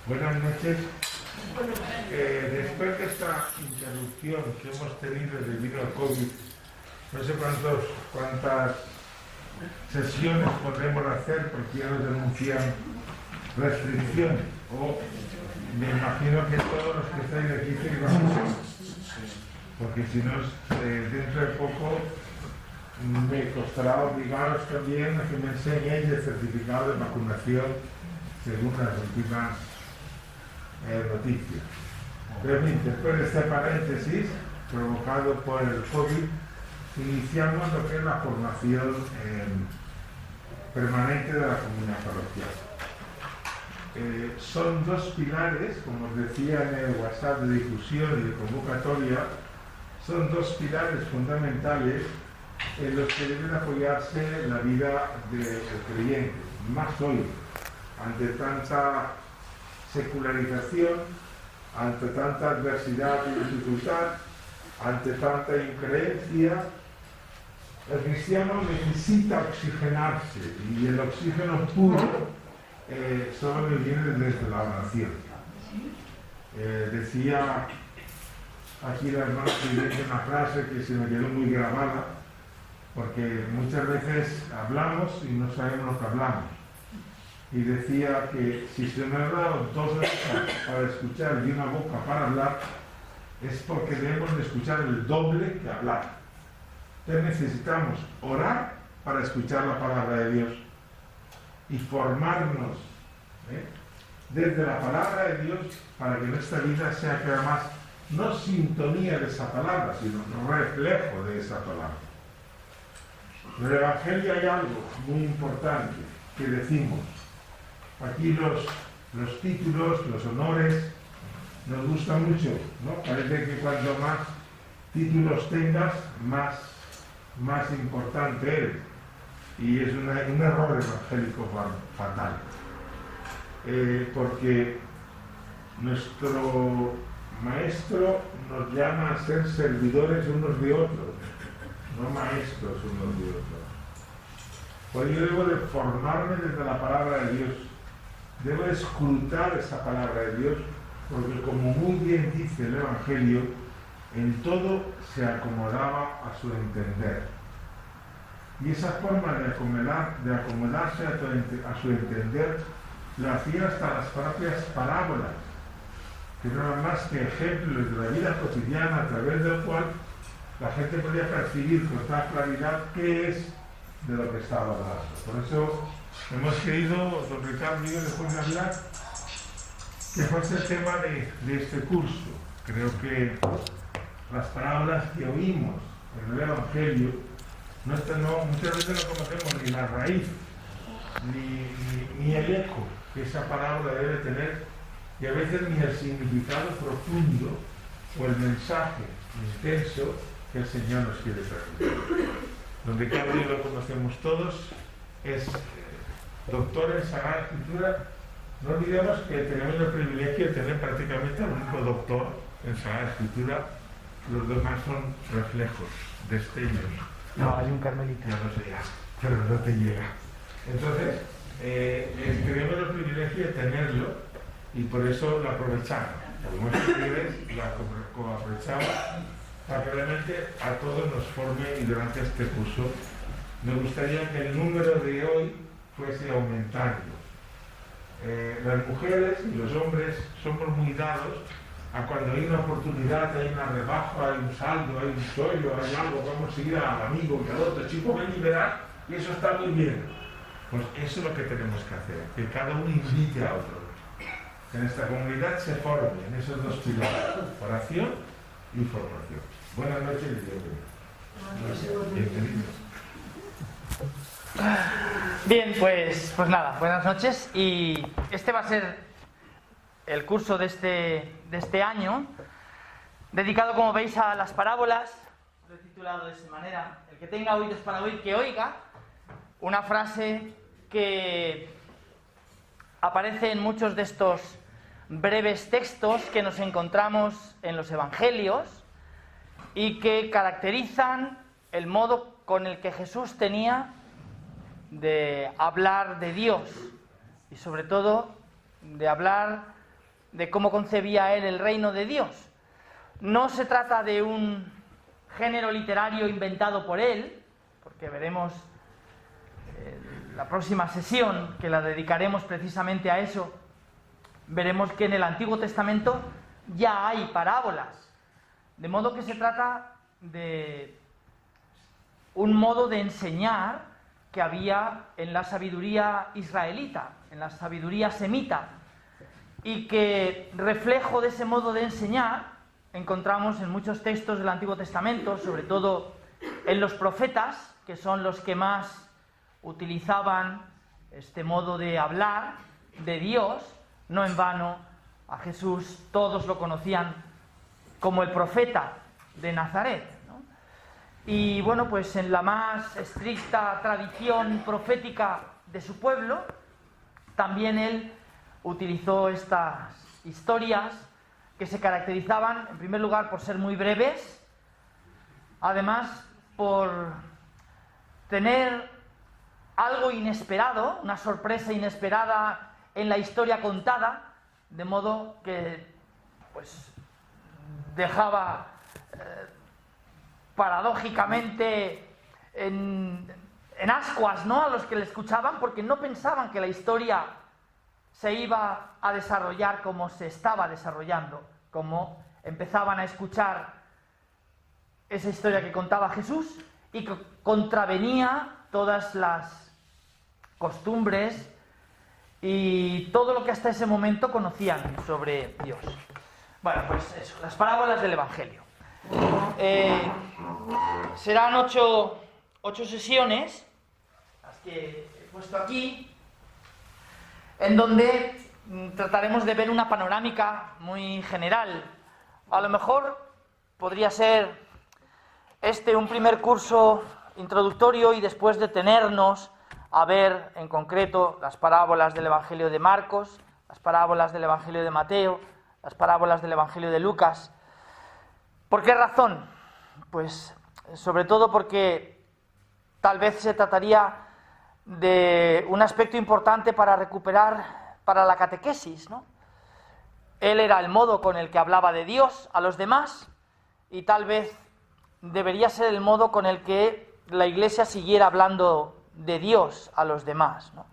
Buenas noches. Después de esta interrupción que hemos tenido debido al COVID, no sé cuántas sesiones podremos hacer porque ya nos denuncian restricciones. O me imagino que todos los que estáis aquí se van, porque si no, dentro de poco me costará obligaros también a que me enseñéis el certificado de vacunación según las últimas noticias. Pero bien, después de este paréntesis provocado por el COVID, iniciamos lo que es la formación permanente de la comunidad parroquial. Son dos pilares, como os decía en el WhatsApp de difusión y de convocatoria, son dos pilares fundamentales en los que deben apoyarse la vida del creyente, más hoy, ante tanta secularización, ante tanta adversidad y dificultad, ante tanta increencia. El cristiano necesita oxigenarse y el oxígeno puro solo le viene desde la oración. Decía aquí la hermana que una frase que se me quedó muy grabada, porque muchas veces hablamos y no sabemos lo que hablamos. Y decía que si se nos ha dado 2 orejas para escuchar y una boca para hablar, es porque debemos de escuchar el doble que hablar. Entonces necesitamos orar para escuchar la palabra de Dios y formarnos desde la palabra de Dios para que nuestra vida sea cada más no sintonía de esa palabra, sino reflejo de esa palabra. En el Evangelio hay algo muy importante que decimos. Aquí los títulos, los honores, nos gustan mucho, ¿no? Parece que cuanto más títulos tengas, más importante eres. Y es un error evangélico fatal. Porque nuestro maestro nos llama a ser servidores unos de otros, no maestros unos de otros. Por ello debo de formarme desde la palabra de Dios. Debo escrutar esa palabra de Dios, porque como muy bien dice el Evangelio, en todo se acomodaba a su entender. Y esa forma de acomodarse a su entender, la hacía hasta las propias parábolas, que no eran más que ejemplos de la vida cotidiana a través del cual la gente podía percibir con toda claridad qué es de lo que estaba hablando. Por eso hemos querido, don Ricardo y yo, después de hablar, que fuese el tema de este curso. Creo que las palabras que oímos en el Evangelio muchas veces no conocemos ni la raíz, ni el eco que esa palabra debe tener, y a veces ni el significado profundo o el mensaje intenso que el Señor nos quiere transmitir. Don Ricardo y yo lo conocemos todos, es doctor en Sagrada Escritura. No olvidemos que tenemos el privilegio de tener prácticamente al único doctor en Sagrada Escritura. Los demás son reflejos, destellos. No, hay un carmelita. Ya lo sé ya, pero no te llega. Entonces, tenemos el privilegio de tenerlo y por eso lo aprovechamos. Como escritores, lo aprovechamos para que realmente a todos nos forme, y durante este curso me gustaría que el número de hoy fuese aumentando. Las mujeres y los hombres somos muy dados a cuando hay una oportunidad, hay una rebaja, hay un saldo, hay un sueldo, hay algo, vamos a ir al amigo y al otro chico, ven y verás, y eso está muy bien. Pues eso es lo que tenemos que hacer, que cada uno invite a otro, que en esta comunidad se forme en esos dos pilares, oración y formación. Buenas noches y bienvenidos. Bien, pues nada, buenas noches. Y este va a ser el curso de este año, dedicado, como veis, a las parábolas. Lo he titulado de esa manera: el que tenga oídos para oír, que oiga. Una frase que aparece en muchos de estos breves textos que nos encontramos en los evangelios y que caracterizan el modo con el que Jesús tenía de hablar de Dios y sobre todo de hablar de cómo concebía él el reino de Dios. No se trata de un género literario inventado por él, porque veremos en la próxima sesión, que la dedicaremos precisamente a eso, veremos que en el Antiguo Testamento ya hay parábolas, de modo que se trata de un modo de enseñar que había en la sabiduría israelita, en la sabiduría semita, y que reflejo de ese modo de enseñar encontramos en muchos textos del Antiguo Testamento, sobre todo en los profetas, que son los que más utilizaban este modo de hablar de Dios. No en vano a Jesús todos lo conocían como el profeta de Nazaret, ¿no? Y bueno, pues en la más estricta tradición profética de su pueblo, también él utilizó estas historias que se caracterizaban, en primer lugar, por ser muy breves, además por tener algo inesperado, una sorpresa inesperada en la historia contada, de modo que pues dejaba paradójicamente en ascuas, ¿no?, a los que le escuchaban, porque no pensaban que la historia se iba a desarrollar como se estaba desarrollando, como empezaban a escuchar esa historia que contaba Jesús y que contravenía todas las costumbres y todo lo que hasta ese momento conocían sobre Dios. Bueno, pues eso, las parábolas del Evangelio. Serán ocho sesiones, las que he puesto aquí, en donde trataremos de ver una panorámica muy general. A lo mejor podría ser un primer curso introductorio y después detenernos a ver en concreto las parábolas del Evangelio de Marcos, las parábolas del Evangelio de Mateo, las parábolas del Evangelio de Lucas. ¿Por qué razón? Pues sobre todo porque tal vez se trataría de un aspecto importante para recuperar para la catequesis, ¿no? Él era el modo con el que hablaba de Dios a los demás y tal vez debería ser el modo con el que la Iglesia siguiera hablando de Dios a los demás, ¿no?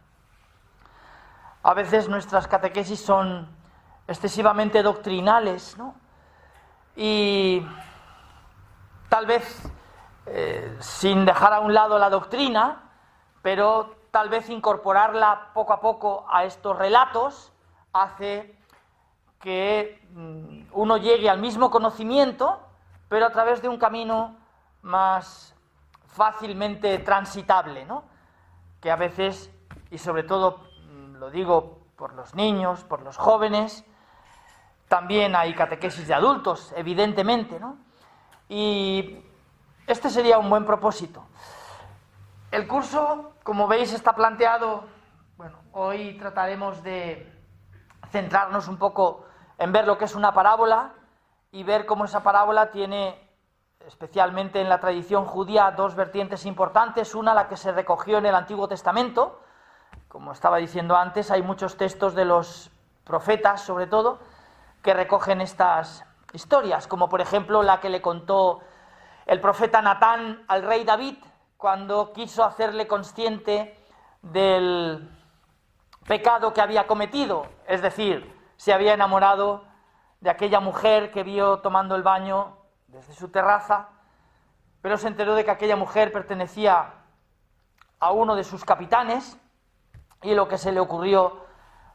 A veces nuestras catequesis son excesivamente doctrinales, ¿no? Y tal vez sin dejar a un lado la doctrina, pero tal vez incorporarla poco a poco a estos relatos hace que uno llegue al mismo conocimiento, pero a través de un camino más fácilmente transitable, ¿no? Que a veces, y sobre todo lo digo por los niños, por los jóvenes, también hay catequesis de adultos, evidentemente, ¿no? Y este sería un buen propósito. El curso, como veis, está planteado, bueno, hoy trataremos de centrarnos un poco en ver lo que es una parábola y ver cómo esa parábola tiene, especialmente en la tradición judía, dos vertientes importantes. Una, la que se recogió en el Antiguo Testamento. Como estaba diciendo antes, hay muchos textos de los profetas, sobre todo, que recogen estas historias, como por ejemplo la que le contó el profeta Natán al rey David cuando quiso hacerle consciente del pecado que había cometido, es decir, se había enamorado de aquella mujer que vio tomando el baño desde su terraza, pero se enteró de que aquella mujer pertenecía a uno de sus capitanes y lo que se le ocurrió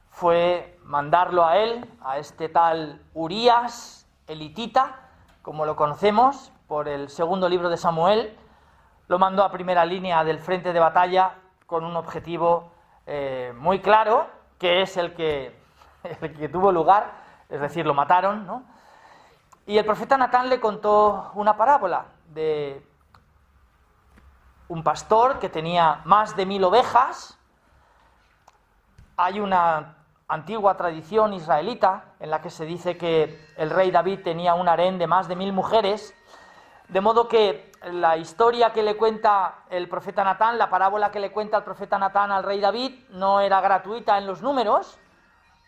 fue mandarlo a él, a este tal Urías, elitita, como lo conocemos por el segundo libro de Samuel. Lo mandó a primera línea del frente de batalla con un objetivo muy claro, que es el que tuvo lugar, es decir, lo mataron, ¿no? Y el profeta Natán le contó una parábola de un pastor que tenía más de 1000 ovejas. Hay una antigua tradición israelita en la que se dice que el rey David tenía un harén de más de 1000 mujeres, de modo que la historia que le cuenta el profeta Natán, la parábola que le cuenta el profeta Natán al rey David, no era gratuita en los números,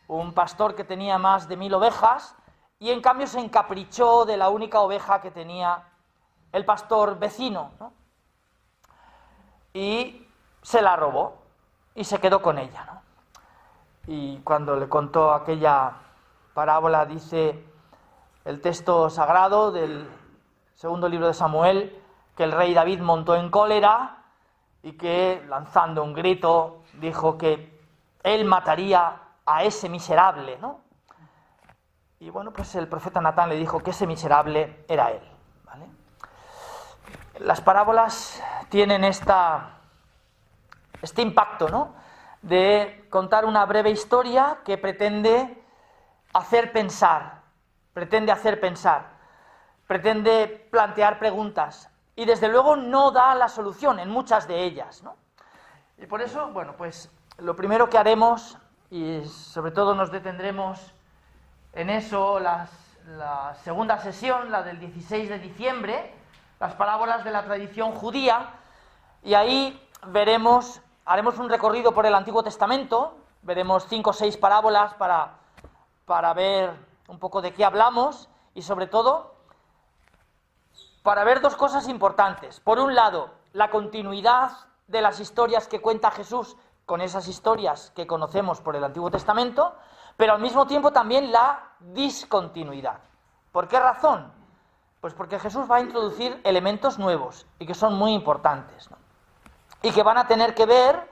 un pastor que tenía más de 1000 ovejas y en cambio se encaprichó de la única oveja que tenía el pastor vecino, ¿no? Y se la robó y se quedó con ella, ¿no? Y cuando le contó aquella parábola, dice el texto sagrado del segundo libro de Samuel, que el rey David montó en cólera y que, lanzando un grito, dijo que él mataría a ese miserable, ¿no? Y bueno, pues el profeta Natán le dijo que ese miserable era él, ¿vale? Las parábolas tienen este impacto, ¿no? De contar una breve historia que pretende hacer pensar, pretende plantear preguntas y desde luego no da la solución en muchas de ellas, ¿no? Y por eso, bueno, pues lo primero que haremos, y sobre todo nos detendremos en eso, la segunda sesión, la del 16 de diciembre, las parábolas de la tradición judía, y ahí haremos un recorrido por el Antiguo Testamento, veremos 5 o 6 parábolas para ver un poco de qué hablamos y sobre todo para ver 2 cosas importantes. Por un lado, la continuidad de las historias que cuenta Jesús con esas historias que conocemos por el Antiguo Testamento, pero al mismo tiempo también la discontinuidad. ¿Por qué razón? Pues porque Jesús va a introducir elementos nuevos y que son muy importantes, ¿no? Y que van a tener que ver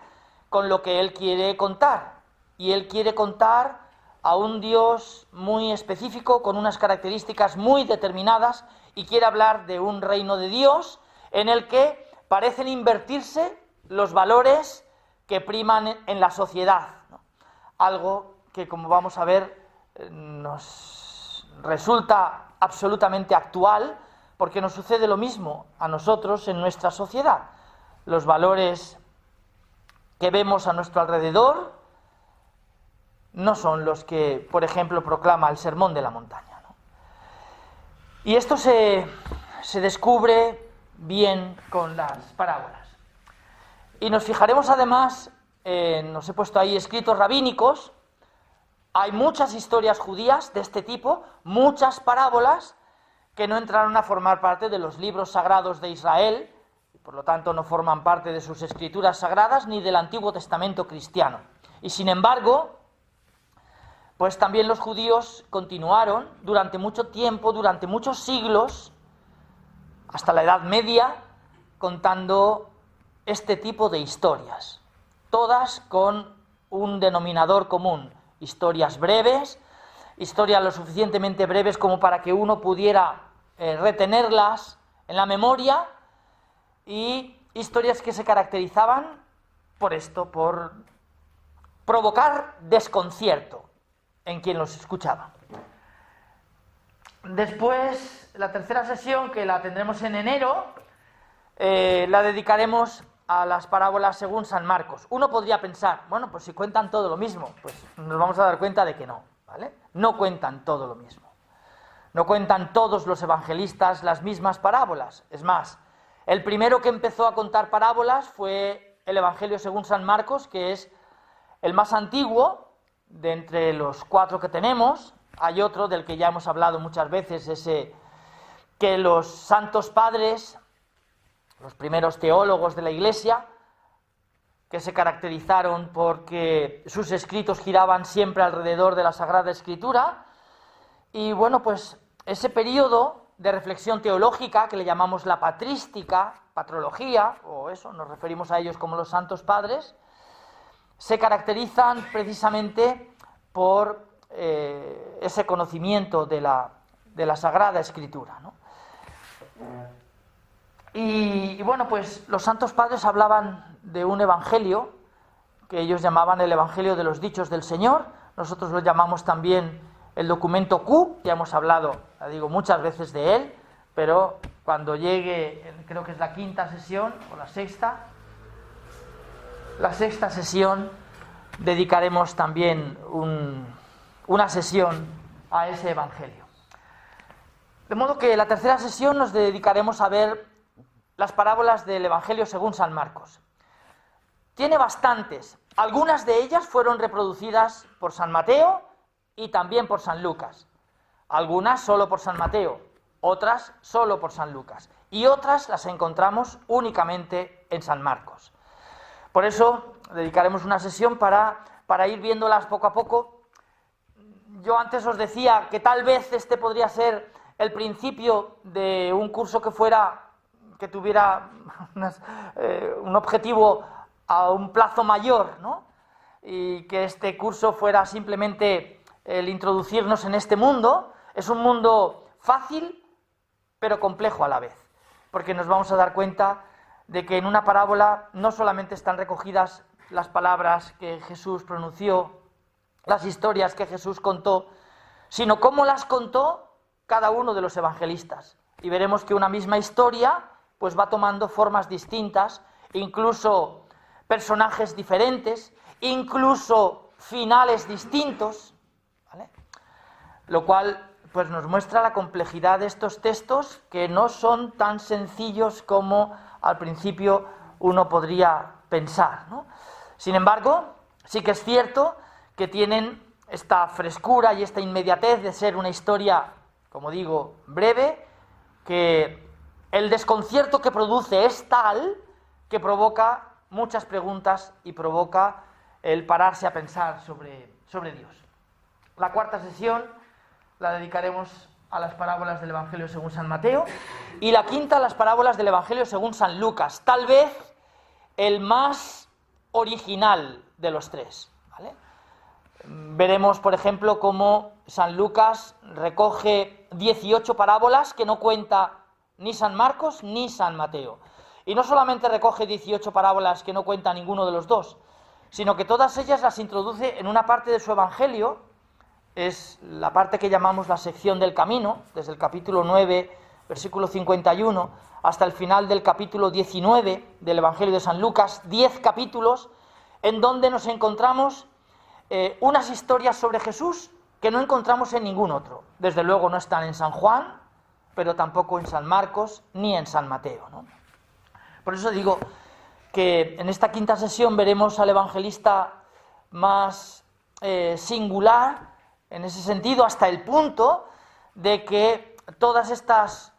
con lo que Él quiere contar. Y Él quiere contar a un Dios muy específico, con unas características muy determinadas, y quiere hablar de un reino de Dios en el que parecen invertirse los valores que priman en la sociedad, ¿no? Algo que, como vamos a ver, nos resulta absolutamente actual, porque nos sucede lo mismo a nosotros en nuestra sociedad. Los valores que vemos a nuestro alrededor no son los que, por ejemplo, proclama el Sermón de la Montaña, ¿no? Y esto se descubre bien con las parábolas. Y nos fijaremos además, nos he puesto ahí escritos rabínicos, hay muchas historias judías de este tipo, muchas parábolas que no entraron a formar parte de los libros sagrados de Israel, y por lo tanto no forman parte de sus escrituras sagradas ni del Antiguo Testamento cristiano. Y sin embargo, pues también los judíos continuaron durante mucho tiempo, durante muchos siglos, hasta la Edad Media, contando este tipo de historias, todas con un denominador común: historias breves, historias lo suficientemente breves como para que uno pudiera retenerlas en la memoria, y historias que se caracterizaban por esto, por provocar desconcierto en quien los escuchaba. Después, la tercera sesión, que la tendremos en enero, la dedicaremos a las parábolas según San Marcos. Uno podría pensar, bueno, pues si cuentan todo lo mismo, pues nos vamos a dar cuenta de que no, ¿vale? No cuentan todo lo mismo. No cuentan todos los evangelistas las mismas parábolas. Es más, el primero que empezó a contar parábolas fue el Evangelio según San Marcos, que es el más antiguo de entre los 4 que tenemos. Hay otro del que ya hemos hablado muchas veces, ese que los santos padres, los primeros teólogos de la Iglesia, que se caracterizaron porque sus escritos giraban siempre alrededor de la Sagrada Escritura. Y bueno, pues ese periodo de reflexión teológica, que le llamamos la patrística, patrología, o eso, nos referimos a ellos como los santos padres, se caracterizan precisamente por ese conocimiento de la Sagrada Escritura, ¿no? Y bueno, pues los santos padres hablaban de un evangelio que ellos llamaban el Evangelio de los Dichos del Señor. Nosotros lo llamamos también el documento Q, ya hemos hablado, ya digo, muchas veces de él, pero cuando llegue, creo que es la quinta sesión o la sexta sesión, dedicaremos también una sesión a ese evangelio. De modo que la tercera sesión nos dedicaremos a ver las parábolas del Evangelio según San Marcos. Tiene bastantes, Algunas de ellas fueron reproducidas por San Mateo y también por San Lucas. Algunas solo por San Mateo, otras solo por San Lucas. Y otras las encontramos únicamente en San Marcos. Por eso dedicaremos una sesión para ir viéndolas poco a poco. Yo antes os decía que tal vez este podría ser el principio de un curso que tuviera un objetivo a un plazo mayor, ¿no? Y que este curso fuera simplemente el introducirnos en este mundo. Es un mundo fácil, pero complejo a la vez, porque nos vamos a dar cuenta de que en una parábola no solamente están recogidas las palabras que Jesús pronunció, las historias que Jesús contó, sino cómo las contó cada uno de los evangelistas. Y veremos que una misma historia pues va tomando formas distintas, incluso personajes diferentes, incluso finales distintos, ¿vale? Lo cual pues nos muestra la complejidad de estos textos, que no son tan sencillos como al principio uno podría pensar, ¿no? Sin embargo, sí que es cierto que tienen esta frescura y esta inmediatez de ser una historia, como digo, breve, que el desconcierto que produce es tal que provoca muchas preguntas y provoca el pararse a pensar sobre Dios. La cuarta sesión la dedicaremos a las parábolas del Evangelio según San Mateo y la quinta a las parábolas del Evangelio según San Lucas, tal vez el más original de los tres, ¿vale? Veremos, por ejemplo, cómo San Lucas recoge 18 parábolas que no cuenta ni San Marcos ni San Mateo. Y no solamente recoge 18 parábolas que no cuenta ninguno de los dos, sino que todas ellas las introduce en una parte de su Evangelio. Es la parte que llamamos la sección del camino, desde el capítulo 9, versículo 51, hasta el final del capítulo 19 del Evangelio de San Lucas, 10 capítulos, en donde nos encontramos unas historias sobre Jesús que no encontramos en ningún otro. Desde luego no están en San Juan, pero tampoco en San Marcos ni en San Mateo, ¿no? Por eso digo que en esta quinta sesión veremos al evangelista más singular, en ese sentido, hasta el punto de que todas estas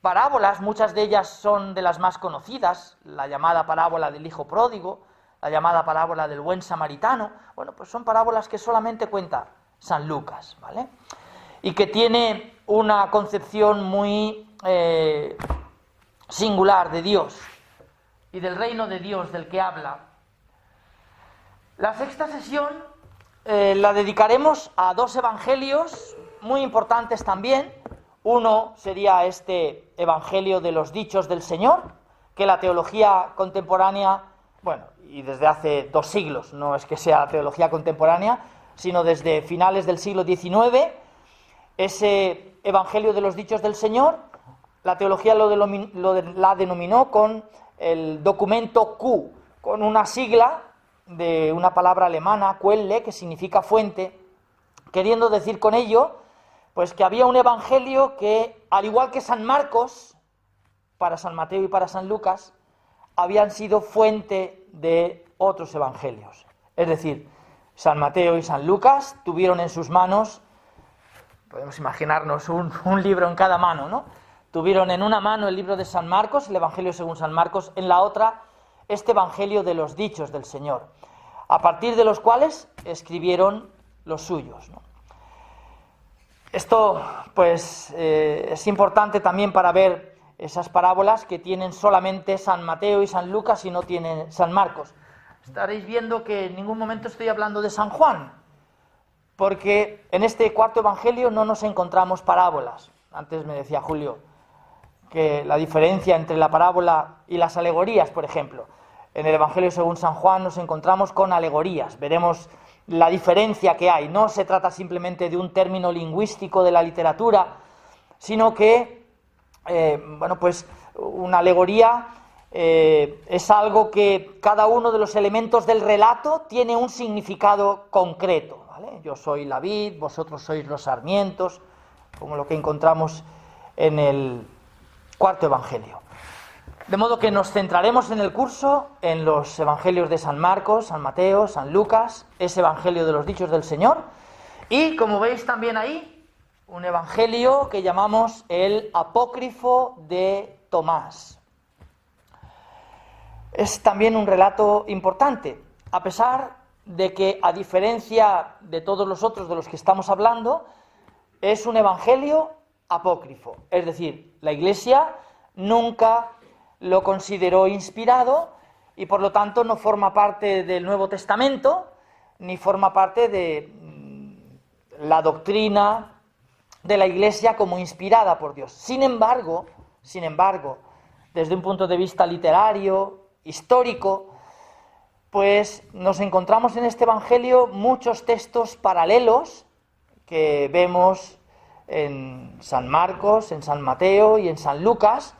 parábolas, muchas de ellas son de las más conocidas, la llamada parábola del hijo pródigo, la llamada parábola del buen samaritano, bueno, pues son parábolas que solamente cuenta San Lucas, ¿vale? Y que tiene una concepción muy singular de Dios y del reino de Dios del que habla. La sexta sesión la dedicaremos a dos evangelios muy importantes también. Uno sería este evangelio de los dichos del Señor, que la teología contemporánea, bueno, y desde hace 2 siglos, no es que sea teología contemporánea, sino desde finales del siglo XIX, ese evangelio de los dichos del Señor, la teología la denominó con el documento Q, con una sigla de una palabra alemana, Quelle, que significa fuente, queriendo decir con ello pues que había un evangelio que, al igual que San Marcos, para San Mateo y para San Lucas, habían sido fuente de otros evangelios. Es decir, San Mateo y San Lucas tuvieron en sus manos, podemos imaginarnos un libro en cada mano, ¿no? Tuvieron en una mano el libro de San Marcos, el Evangelio según San Marcos, en la otra este Evangelio de los dichos del Señor, a partir de los cuales escribieron los suyos, ¿no? Esto, pues, es importante también para ver esas parábolas que tienen solamente San Mateo y San Lucas y no tienen San Marcos. Estaréis viendo que en ningún momento estoy hablando de San Juan, porque en este cuarto Evangelio no nos encontramos parábolas. Antes me decía Julio que la diferencia entre la parábola y las alegorías, por ejemplo. En el Evangelio según San Juan nos encontramos con alegorías, veremos la diferencia que hay. No se trata simplemente de un término lingüístico de la literatura, sino que, bueno, pues una alegoría es algo que cada uno de los elementos del relato tiene un significado concreto, ¿vale? Yo soy la vid, vosotros sois los sarmientos, como lo que encontramos en el cuarto Evangelio. De modo que nos centraremos en el curso en los evangelios de San Marcos, San Mateo, San Lucas, ese evangelio de los dichos del Señor, y como veis también ahí, un evangelio que llamamos el apócrifo de Tomás. Es también un relato importante, a pesar de que, a diferencia de todos los otros de los que estamos hablando, es un evangelio apócrifo. Es decir, la Iglesia nunca lo consideró inspirado y por lo tanto no forma parte del Nuevo Testamento ni forma parte de la doctrina de la Iglesia como inspirada por Dios. Sin embargo, desde un punto de vista literario, histórico, pues nos encontramos en este evangelio muchos textos paralelos que vemos en San Marcos, en San Mateo y en San Lucas,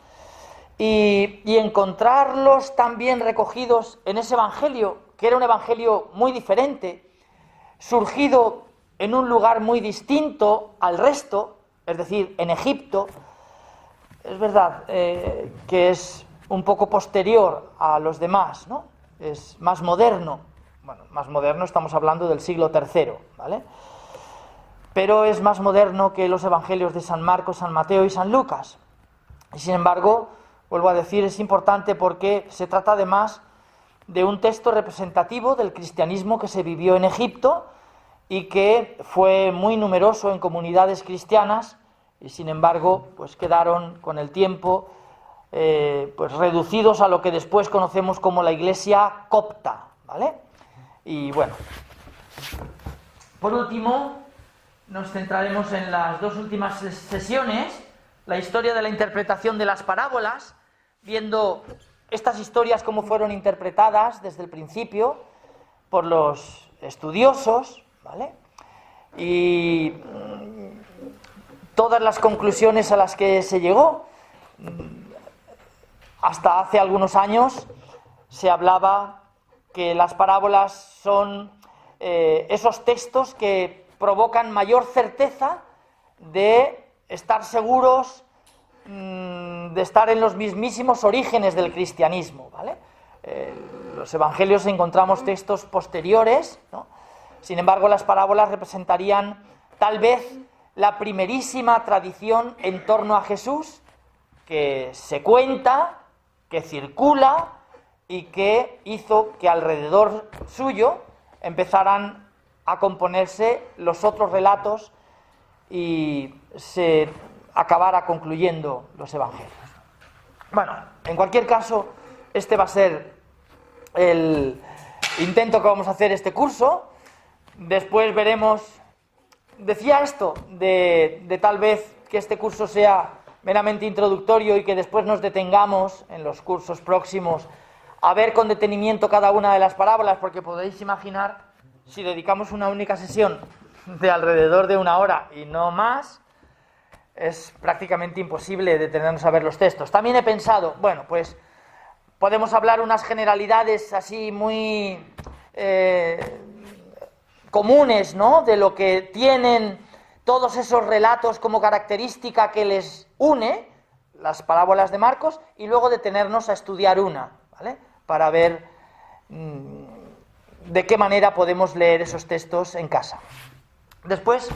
y encontrarlos también recogidos en ese evangelio, que era un evangelio muy diferente, surgido en un lugar muy distinto al resto, es decir, en Egipto. Es verdad que es un poco posterior a los demás, ¿no? Es más moderno. Bueno, más moderno, estamos hablando del siglo III, ¿vale? Pero es más moderno que los evangelios de San Marcos, San Mateo y San Lucas. Y sin embargo, vuelvo a decir, es importante porque se trata además de un texto representativo del cristianismo que se vivió en Egipto y que fue muy numeroso en comunidades cristianas y sin embargo pues quedaron con el tiempo pues reducidos a lo que después conocemos como la Iglesia copta, ¿vale? Y bueno, por último nos centraremos en las dos últimas sesiones, la historia de la interpretación de las parábolas, viendo estas historias cómo fueron interpretadas desde el principio por los estudiosos, ¿vale? Y todas las conclusiones a las que se llegó. Hasta hace algunos años se hablaba que las parábolas son esos textos que provocan mayor certeza de estar seguros de estar en los mismísimos orígenes del cristianismo, ¿vale? Los evangelios encontramos textos posteriores, ¿no? Sin embargo, las parábolas representarían tal vez la primerísima tradición en torno a Jesús, que se cuenta, que circula y que hizo que alrededor suyo empezaran a componerse los otros relatos y se acabara concluyendo los evangelios. Bueno, en cualquier caso, este va a ser el intento que vamos a hacer este curso. Después veremos. Decía esto de tal vez que este curso sea meramente introductorio y que después nos detengamos en los cursos próximos a ver con detenimiento cada una de las parábolas, porque podéis imaginar, si dedicamos una única sesión de alrededor de 1 hora y no más, es prácticamente imposible detenernos a ver los textos. También he pensado, bueno, pues podemos hablar unas generalidades así muy comunes, ¿no?, de lo que tienen todos esos relatos como característica que les une, las parábolas de Marcos, y luego detenernos a estudiar una, ¿vale?, para ver de qué manera podemos leer esos textos en casa. Después,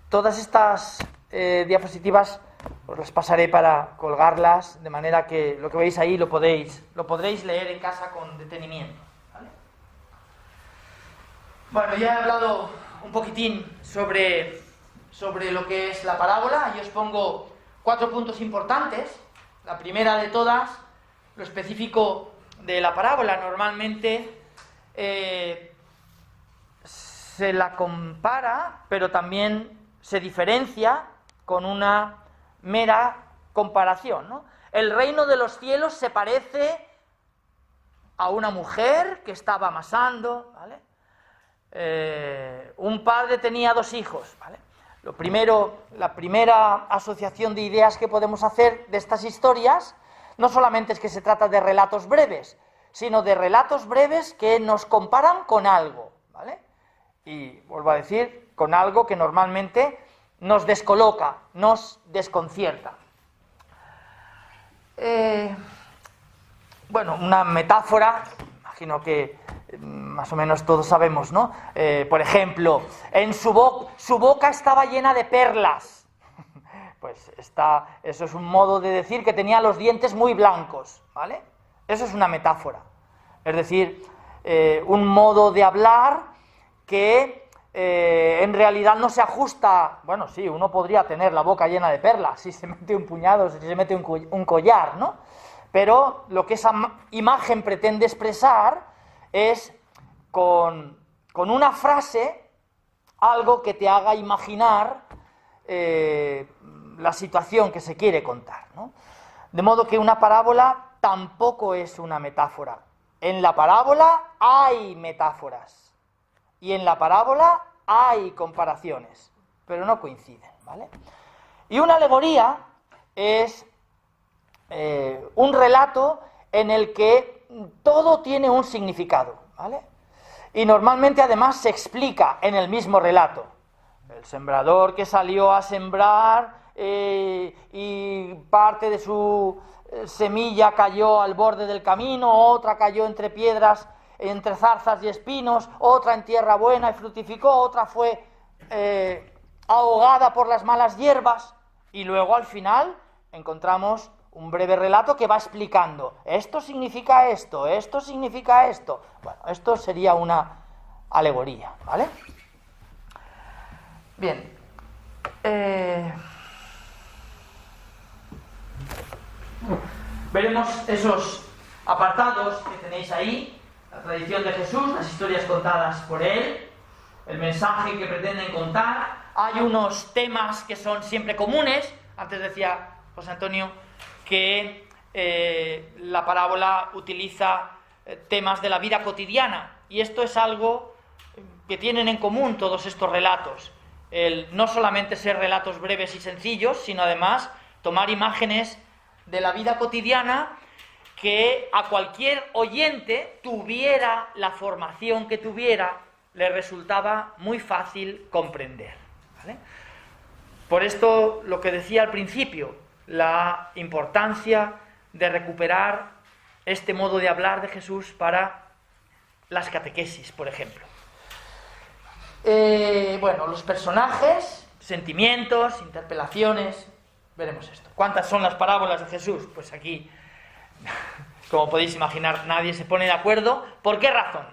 todas estas diapositivas os las pasaré para colgarlas, de manera que lo que veis ahí lo podréis leer en casa con detenimiento, ¿vale? Bueno, ya he hablado un poquitín sobre lo que es la parábola y os pongo 4 puntos importantes. La primera de todas, lo específico de la parábola. Normalmente se la compara, pero también se diferencia con una mera comparación, ¿no? El reino de los cielos se parece a una mujer que estaba amasando, ¿vale? Un padre tenía 2 hijos, ¿vale? La primera asociación de ideas que podemos hacer de estas historias no solamente es que se trata de relatos breves, sino de relatos breves que nos comparan con algo, ¿vale? Y vuelvo a decir, con algo que normalmente nos descoloca, nos desconcierta. bueno, una metáfora, imagino que más o menos todos sabemos, ¿no? Por ejemplo, en su boca estaba llena de perlas. Pues eso es un modo de decir que tenía los dientes muy blancos, ¿vale? Eso es una metáfora. Es decir, un modo de hablar que en realidad no se ajusta. Bueno, sí, uno podría tener la boca llena de perlas si se mete un puñado, si se mete un collar, ¿no? Pero lo que esa imagen pretende expresar es con una frase algo que te haga imaginar la situación que se quiere contar, ¿no? De modo que una parábola tampoco es una metáfora. En la parábola hay metáforas y en la parábola hay comparaciones, pero no coinciden, ¿vale? Y una alegoría es un relato en el que todo tiene un significado, ¿vale? Y normalmente además se explica en el mismo relato. El sembrador que salió a sembrar y parte de su semilla cayó al borde del camino, otra cayó entre piedras, entre zarzas y espinos, otra en tierra buena y fructificó, otra fue ahogada por las malas hierbas, y luego al final encontramos un breve relato que va explicando, esto significa esto, esto significa esto. Bueno, esto sería una alegoría, ¿vale? Bien. Veremos esos apartados que tenéis ahí, la tradición de Jesús, las historias contadas por él, el mensaje que pretenden contar. Hay unos temas que son siempre comunes. Antes decía José Antonio que la parábola utiliza temas de la vida cotidiana, y esto es algo que tienen en común todos estos relatos, el no solamente ser relatos breves y sencillos, sino además tomar imágenes de la vida cotidiana que a cualquier oyente, tuviera la formación que tuviera, le resultaba muy fácil comprender, ¿vale? Por esto, lo que decía al principio, la importancia de recuperar este modo de hablar de Jesús para las catequesis, por ejemplo. Bueno, los personajes, sentimientos, interpelaciones, veremos esto. ¿Cuántas son las parábolas de Jesús? Pues aquí, como podéis imaginar, nadie se pone de acuerdo. ¿Por qué razón?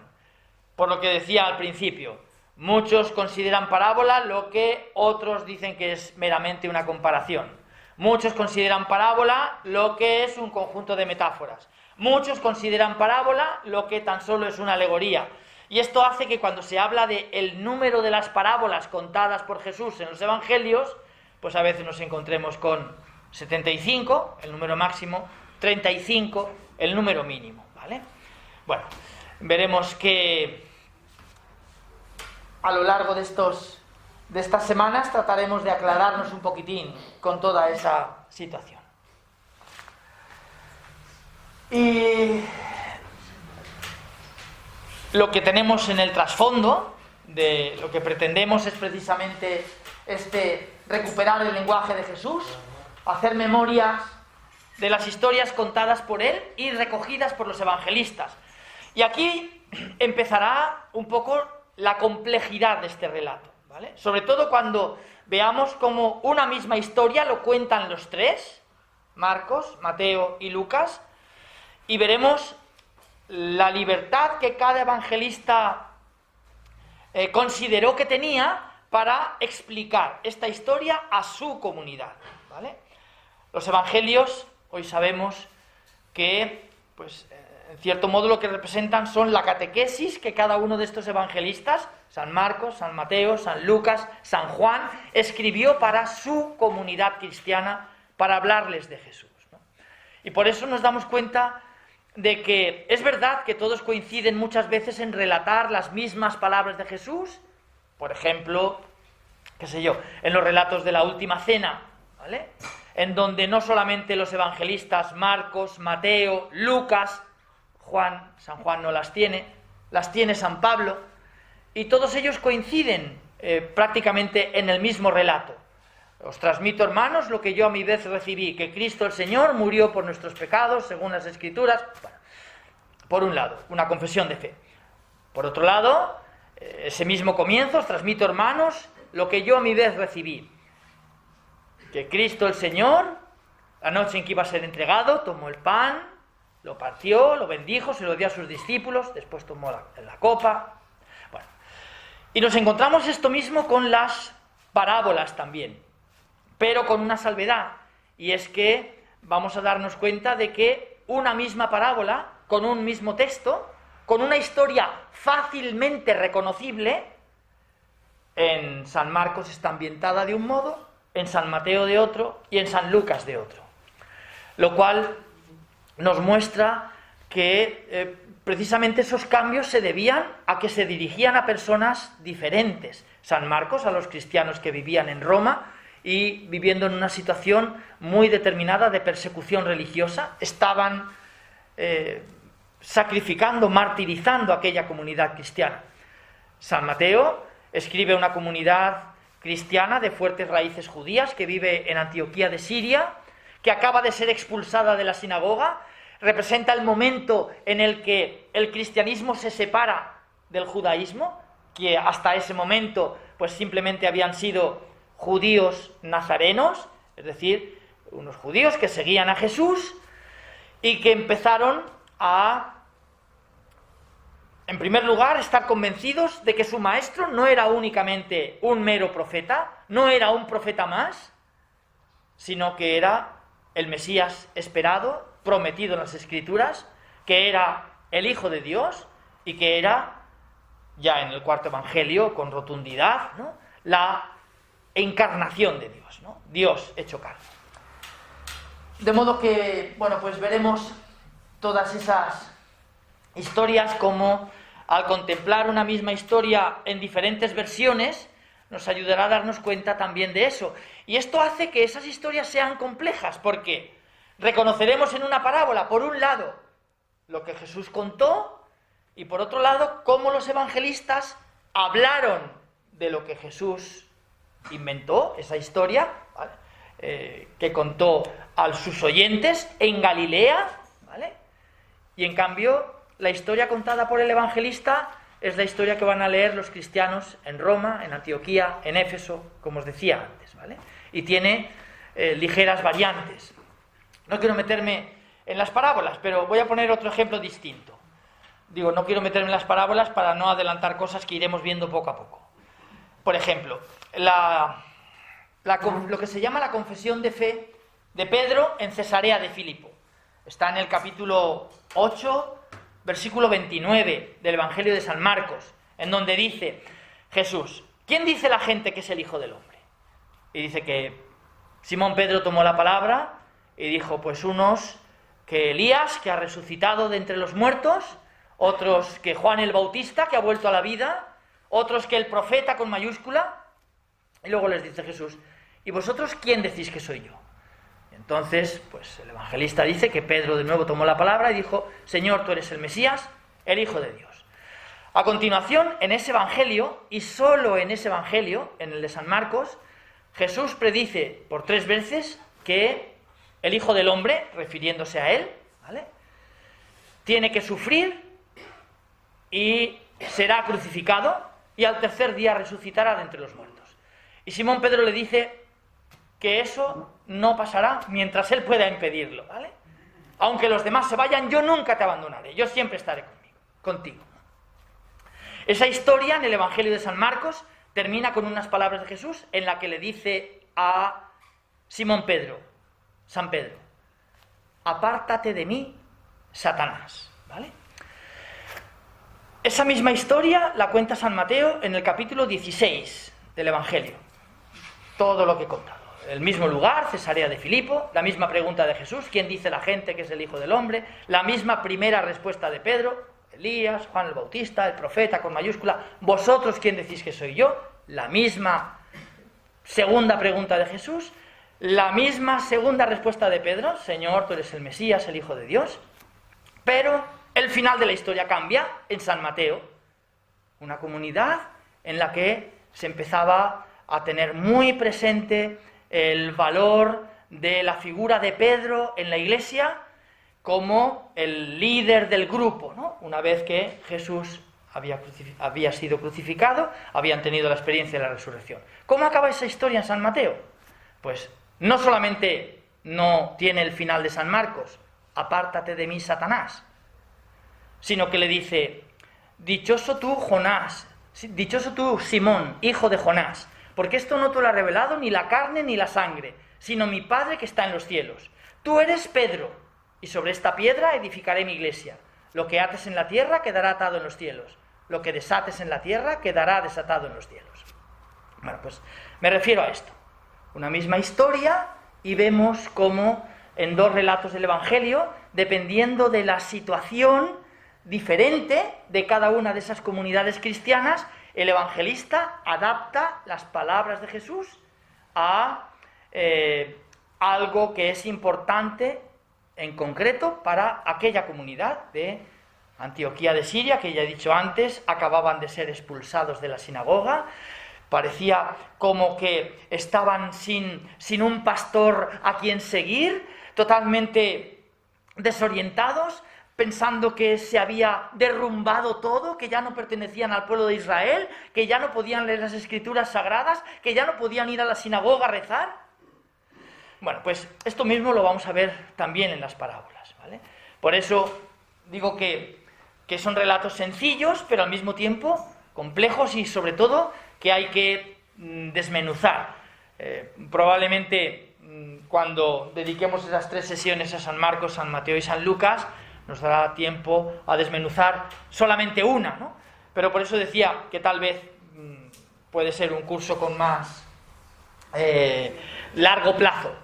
Por lo que decía al principio. Muchos consideran parábola lo que otros dicen que es meramente una comparación. Muchos consideran parábola lo que es un conjunto de metáforas. Muchos consideran parábola lo que tan solo es una alegoría. Y esto hace que cuando se habla de el número de las parábolas contadas por Jesús en los evangelios, pues a veces nos encontremos con 75, el número máximo, 35, el número mínimo, ¿vale? Bueno, veremos que a lo largo de estas semanas trataremos de aclararnos un poquitín con toda esa situación. Y lo que tenemos en el trasfondo de lo que pretendemos es precisamente recuperar el lenguaje de Jesús, hacer memorias de las historias contadas por él y recogidas por los evangelistas. Y aquí empezará un poco la complejidad de este relato, ¿vale? Sobre todo cuando veamos cómo una misma historia lo cuentan los tres, Marcos, Mateo y Lucas, y veremos la libertad que cada evangelista consideró que tenía para explicar esta historia a su comunidad, ¿vale? Los evangelios, hoy sabemos que, pues, en cierto modo lo que representan son la catequesis que cada uno de estos evangelistas, San Marcos, San Mateo, San Lucas, San Juan, escribió para su comunidad cristiana, para hablarles de Jesús, ¿no? Y por eso nos damos cuenta de que es verdad que todos coinciden muchas veces en relatar las mismas palabras de Jesús, por ejemplo, qué sé yo, en los relatos de la última cena, ¿vale? En donde no solamente los evangelistas Marcos, Mateo, Lucas, San Juan no las tiene San Pablo, y todos ellos coinciden prácticamente en el mismo relato. Os transmito, hermanos, lo que yo a mi vez recibí, que Cristo el Señor murió por nuestros pecados, según las Escrituras. Bueno, Por un lado, una confesión de fe. Por otro lado, ese mismo comienzo os transmito, hermanos, lo que yo a mi vez recibí. Que Cristo el Señor, la noche en que iba a ser entregado, tomó el pan, lo partió, lo bendijo, se lo dio a sus discípulos, después tomó la copa. Bueno, y nos encontramos esto mismo con las parábolas también, pero con una salvedad, y es que vamos a darnos cuenta de que una misma parábola, con un mismo texto, con una historia fácilmente reconocible, en San Marcos está ambientada de un modo, en San Mateo de otro y en San Lucas de otro. Lo cual nos muestra que precisamente esos cambios se debían a que se dirigían a personas diferentes. San Marcos a los cristianos que vivían en Roma y viviendo en una situación muy determinada de persecución religiosa, estaban sacrificando, martirizando a aquella comunidad cristiana. San Mateo escribe a una comunidad cristiana de fuertes raíces judías que vive en Antioquía de Siria, que acaba de ser expulsada de la sinagoga. Representa el momento en el que el cristianismo se separa del judaísmo, que hasta ese momento pues simplemente habían sido judíos nazarenos, es decir, unos judíos que seguían a Jesús y que empezaron a, en primer lugar, estar convencidos de que su maestro no era únicamente un mero profeta, no era un profeta más, sino que era el Mesías esperado, prometido en las Escrituras, que era el Hijo de Dios y que era, ya en el cuarto Evangelio, con rotundidad, ¿no?, la encarnación de Dios, ¿no?, Dios hecho carne. De modo que, bueno, pues veremos todas esas historias como, al contemplar una misma historia en diferentes versiones, nos ayudará a darnos cuenta también de eso. Y esto hace que esas historias sean complejas, porque reconoceremos en una parábola, por un lado, lo que Jesús contó, y por otro lado, cómo los evangelistas hablaron de lo que Jesús inventó, esa historia, ¿vale?, que contó a sus oyentes en Galilea, ¿vale? Y en cambio, la historia contada por el evangelista es la historia que van a leer los cristianos en Roma, en Antioquía, en Éfeso, como os decía antes, ¿vale? Y tiene ligeras variantes. No quiero meterme en las parábolas, pero voy a poner otro ejemplo distinto. Digo, no quiero meterme en las parábolas para no adelantar cosas que iremos viendo poco a poco. Por ejemplo, lo que se llama la confesión de fe de Pedro en Cesarea de Filipo. Está en el capítulo 8, versículo 29 del Evangelio de San Marcos, en donde dice Jesús: ¿quién dice la gente que es el Hijo del Hombre? Y dice que Simón Pedro tomó la palabra y dijo, pues unos que Elías, que ha resucitado de entre los muertos, otros que Juan el Bautista, que ha vuelto a la vida, otros que el profeta con mayúscula. Y luego les dice Jesús, ¿y vosotros quién decís que soy yo? Entonces, pues el evangelista dice que Pedro de nuevo tomó la palabra y dijo, Señor, tú eres el Mesías, el Hijo de Dios. A continuación, en ese evangelio, y solo en ese evangelio, en el de San Marcos, Jesús predice por 3 veces que el Hijo del Hombre, refiriéndose a él, ¿vale?, tiene que sufrir y será crucificado y al tercer día resucitará de entre los muertos. Y Simón Pedro le dice que eso no pasará mientras él pueda impedirlo, ¿vale? Aunque los demás se vayan, yo nunca te abandonaré, yo siempre estaré contigo. Esa historia en el Evangelio de San Marcos termina con unas palabras de Jesús en la que le dice a Simón Pedro, San Pedro, apártate de mí, Satanás, ¿vale? Esa misma historia la cuenta San Mateo en el capítulo 16 del Evangelio. Todo lo que he contado. El mismo lugar, Cesarea de Filipo, la misma pregunta de Jesús, ¿quién dice la gente que es el Hijo del Hombre? La misma primera respuesta de Pedro, Elías, Juan el Bautista, el profeta con mayúscula, ¿vosotros quién decís que soy yo? La misma segunda pregunta de Jesús, la misma segunda respuesta de Pedro, Señor, tú eres el Mesías, el Hijo de Dios. Pero el final de la historia cambia en San Mateo, una comunidad en la que se empezaba a tener muy presente el valor de la figura de Pedro en la iglesia, como el líder del grupo, ¿no? Una vez que Jesús había sido crucificado, habían tenido la experiencia de la resurrección. ¿Cómo acaba esa historia en San Mateo? Pues no solamente no tiene el final de San Marcos, apártate de mí, Satanás, sino que le dice, dichoso tú, Jonás, dichoso tú, Simón, hijo de Jonás, porque esto no te lo ha revelado ni la carne ni la sangre, sino mi Padre que está en los cielos. Tú eres Pedro, y sobre esta piedra edificaré mi iglesia. Lo que ates en la tierra quedará atado en los cielos. Lo que desates en la tierra quedará desatado en los cielos. Bueno, pues me refiero a esto. Una misma historia, y vemos cómo en dos relatos del Evangelio, dependiendo de la situación diferente de cada una de esas comunidades cristianas, el evangelista adapta las palabras de Jesús a algo que es importante en concreto para aquella comunidad de Antioquía de Siria, que ya he dicho antes, acababan de ser expulsados de la sinagoga. Parecía como que estaban sin un pastor a quien seguir, totalmente desorientados, pensando que se había derrumbado todo, que ya no pertenecían al pueblo de Israel, que ya no podían leer las escrituras sagradas, que ya no podían ir a la sinagoga a rezar. Bueno, pues esto mismo lo vamos a ver también en las parábolas, ¿vale? Por eso digo que son relatos sencillos, pero al mismo tiempo complejos y sobre todo que hay que desmenuzar. Probablemente cuando dediquemos esas 3 sesiones a San Marcos, San Mateo y San Lucas, nos dará tiempo a desmenuzar solamente una, ¿no? Pero por eso decía que tal vez puede ser un curso con más largo plazo.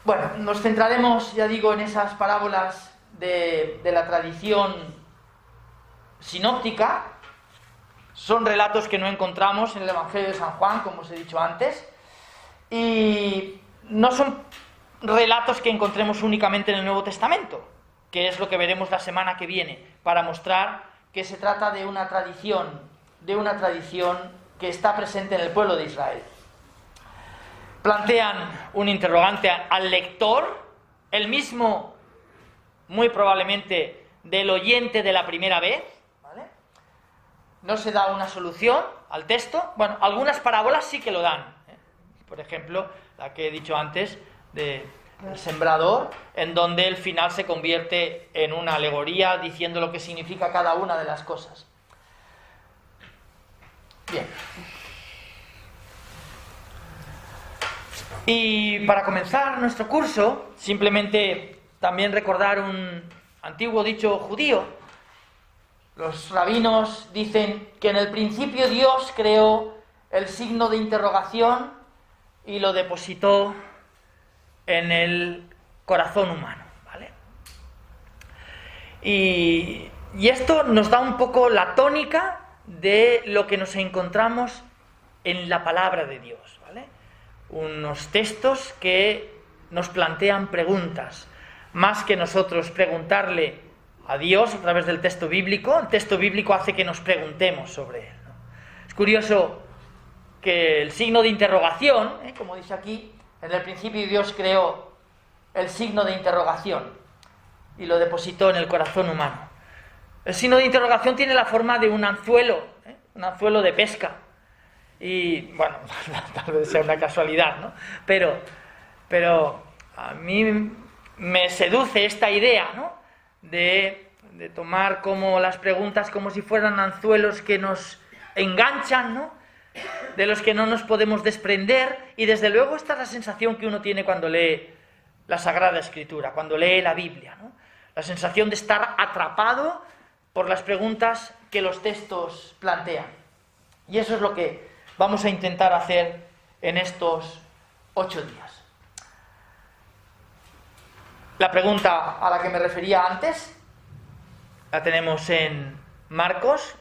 Bueno, nos centraremos, ya digo, en esas parábolas de la tradición sinóptica. Son relatos que no encontramos en el Evangelio de San Juan, como os he dicho antes, y no son relatos que encontremos únicamente en el Nuevo Testamento, que es lo que veremos la semana que viene, para mostrar que se trata de una tradición que está presente en el pueblo de Israel. Plantean un interrogante al lector, el mismo, muy probablemente, del oyente de la primera vez, ¿vale? No se da una solución al texto. Bueno, algunas parábolas sí que lo dan, ¿eh? Por ejemplo, la que he dicho antes, del sembrador, en donde el final se convierte en una alegoría diciendo lo que significa cada una de las cosas. Bien. Y para comenzar nuestro curso, simplemente también recordar un antiguo dicho judío. Los rabinos dicen que en el principio Dios creó el signo de interrogación y lo depositó en el corazón humano, ¿vale? Y esto nos da un poco la tónica de lo que nos encontramos en la palabra de Dios, ¿vale? Unos textos que nos plantean preguntas, más que nosotros preguntarle a Dios a través del texto bíblico. El texto bíblico hace que nos preguntemos sobre él, ¿no? Es curioso que el signo de interrogación, como dice aquí, en el principio Dios creó el signo de interrogación y lo depositó en el corazón humano. El signo de interrogación tiene la forma de un anzuelo de pesca. Y bueno, tal vez sea una casualidad, ¿no? Pero a mí me seduce esta idea, ¿no? De tomar como las preguntas como si fueran anzuelos que nos enganchan, ¿no? De los que no nos podemos desprender. Y desde luego esta es la sensación que uno tiene cuando lee la Sagrada Escritura, cuando lee la Biblia, ¿no? La sensación de estar atrapado por las preguntas que los textos plantean. Y eso es lo que vamos a intentar hacer en estos 8 días. La pregunta a la que me refería antes la tenemos en Marcos,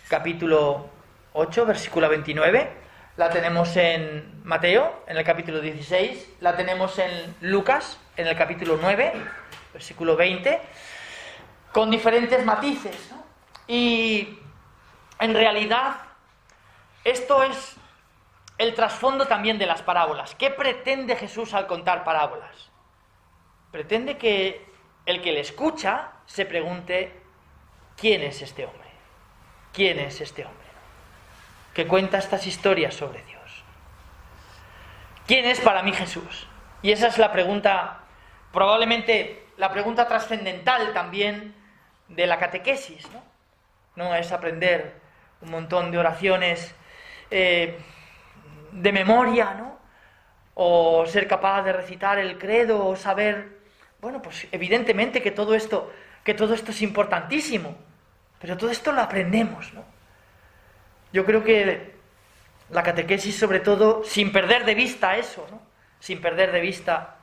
capítulo 8, versículo 29. La tenemos en Mateo, en el capítulo 16. La tenemos en Lucas, en el capítulo 9, versículo 20, con diferentes matices, ¿no? Y en realidad esto es el trasfondo también de las parábolas. ¿Qué pretende Jesús al contar parábolas? pretende que el que le escucha se pregunte: ¿quién es este hombre? ¿Quién es este hombre que cuenta estas historias sobre Dios? ¿Quién es para mí Jesús? Y esa es la pregunta, probablemente la pregunta trascendental también de la catequesis, ¿no? No es aprender un montón de oraciones de memoria, ¿no? O ser capaz de recitar el credo, o saber, bueno, pues evidentemente que todo esto es importantísimo, pero todo esto lo aprendemos, ¿no? Yo creo que la catequesis, sobre todo, sin perder de vista eso, ¿no? Sin perder de vista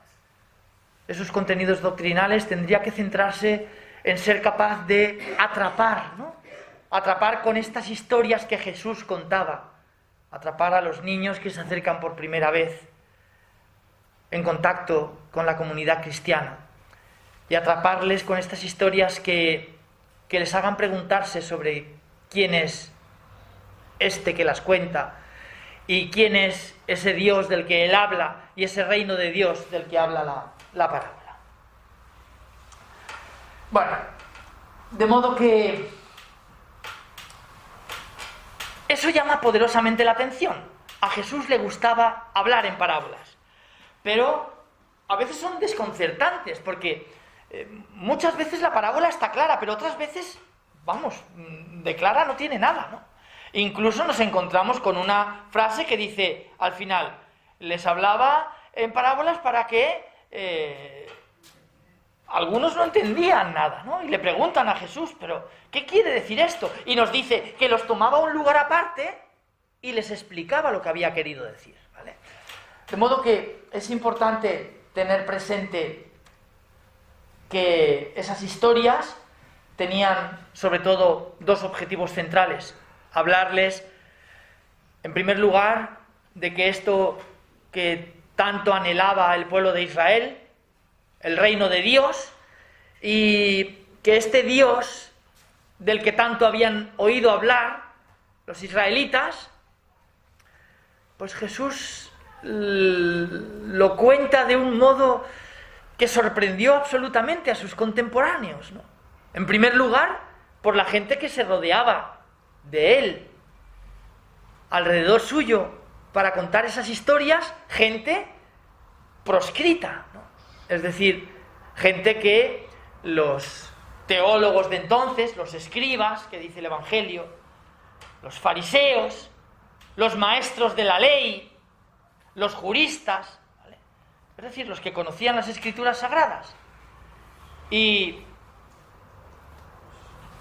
esos contenidos doctrinales, tendría que centrarse en ser capaz de atrapar, ¿no? Atrapar con estas historias que Jesús contaba, atrapar a los niños que se acercan por primera vez en contacto con la comunidad cristiana, y atraparles con estas historias que les hagan preguntarse sobre quién es este que las cuenta y quién es ese Dios del que él habla y ese reino de Dios del que habla la parábola. Bueno, de modo que eso llama poderosamente la atención. A Jesús le gustaba hablar en parábolas, pero a veces son desconcertantes, porque muchas veces la parábola está clara, pero otras veces, de clara no tiene nada, ¿no? Incluso nos encontramos con una frase que dice al final: les hablaba en parábolas para que algunos no entendían nada, ¿no? Y le preguntan a Jesús: ¿pero qué quiere decir esto? Y nos dice que los tomaba a un lugar aparte y les explicaba lo que había querido decir, ¿vale? De modo que es importante tener presente que esas historias tenían sobre todo dos objetivos centrales: hablarles, en primer lugar, de que esto que tanto anhelaba el pueblo de Israel, el reino de Dios, y que este Dios del que tanto habían oído hablar los israelitas, pues Jesús lo cuenta de un modo que sorprendió absolutamente a sus contemporáneos, ¿no? En primer lugar, por la gente que se rodeaba de él, alrededor suyo, para contar esas historias, gente proscrita, ¿no? Es decir, gente que los teólogos de entonces, los escribas, que dice el Evangelio, los fariseos, los maestros de la ley, los juristas, ¿vale? Es decir, los que conocían las escrituras sagradas. Y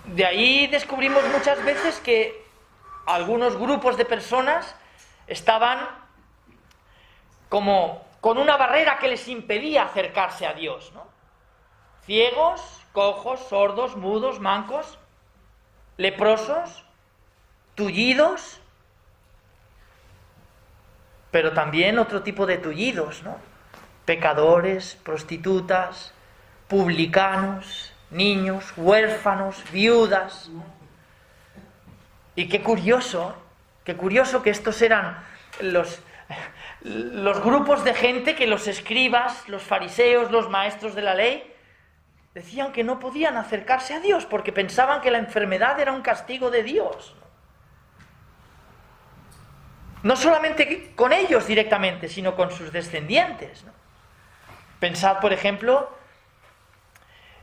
de ahí descubrimos muchas veces que algunos grupos de personas estaban como con una barrera que les impedía acercarse a Dios, ¿no? Ciegos, cojos, sordos, mudos, mancos, leprosos, tullidos, pero también otro tipo de tullidos, ¿no? Pecadores, prostitutas, publicanos, niños, huérfanos, viudas. Y qué curioso que estos eran los grupos de gente que los escribas, los fariseos, los maestros de la ley, decían que no podían acercarse a Dios porque pensaban que la enfermedad era un castigo de Dios. No solamente con ellos directamente, sino con sus descendientes, ¿no? Pensad, por ejemplo,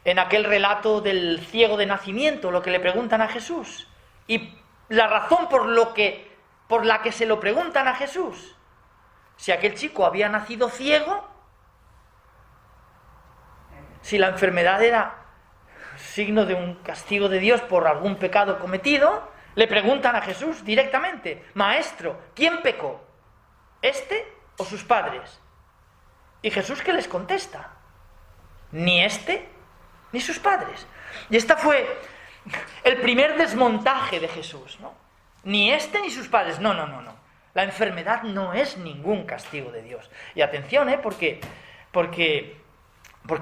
en aquel relato del ciego de nacimiento, lo que le preguntan a Jesús. Y la razón por la que se lo preguntan a Jesús. Si aquel chico había nacido ciego, si la enfermedad era signo de un castigo de Dios por algún pecado cometido, le preguntan a Jesús directamente: Maestro, ¿quién pecó? ¿Este o sus padres? Y Jesús, ¿qué les contesta? Ni este ni sus padres. Y esta fue el primer desmontaje de Jesús, ¿no? Ni este ni sus padres. No. La enfermedad no es ningún castigo de Dios. Y atención, porque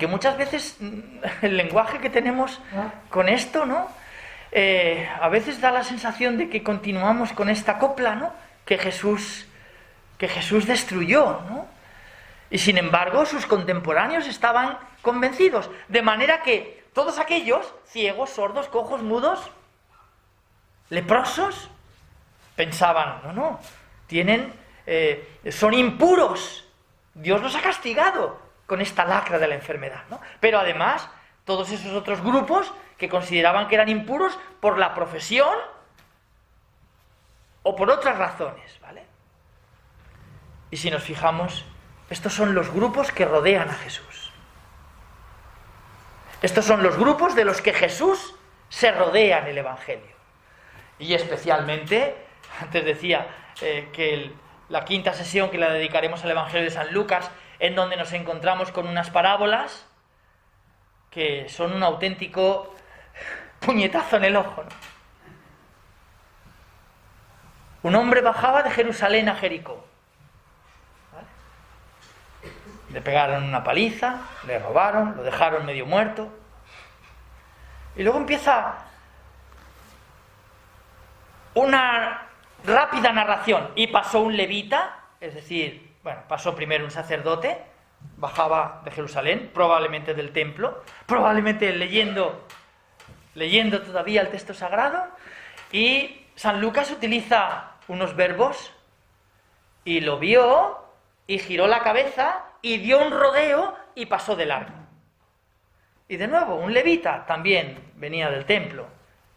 muchas veces el lenguaje que tenemos con esto, ¿no? A veces da la sensación de que continuamos con esta copla, ¿no? Que Jesús destruyó, ¿no? Y sin embargo, sus contemporáneos estaban convencidos. De manera que todos aquellos, ciegos, sordos, cojos, mudos, leprosos, pensaban, no, son impuros. Dios los ha castigado con esta lacra de la enfermedad, ¿no? Pero además, todos esos otros grupos que consideraban que eran impuros por la profesión o por otras razones, ¿vale? Y si nos fijamos, estos son los grupos que rodean a Jesús. Estos son los grupos de los que Jesús se rodea en el Evangelio. Y especialmente, antes decía que la quinta sesión que la dedicaremos al Evangelio de San Lucas, en donde nos encontramos con unas parábolas que son un auténtico puñetazo en el ojo, ¿no? Un hombre bajaba de Jerusalén a Jericó. ¿Vale? Le pegaron una paliza, le robaron, lo dejaron medio muerto. Y luego empieza una rápida narración. Y pasó un levita, es decir, pasó primero un sacerdote, bajaba de Jerusalén, probablemente del templo, probablemente leyendo todavía el texto sagrado, y San Lucas utiliza unos verbos, y lo vio, y giró la cabeza, y dio un rodeo, y pasó de largo. Y de nuevo, un levita también venía del templo,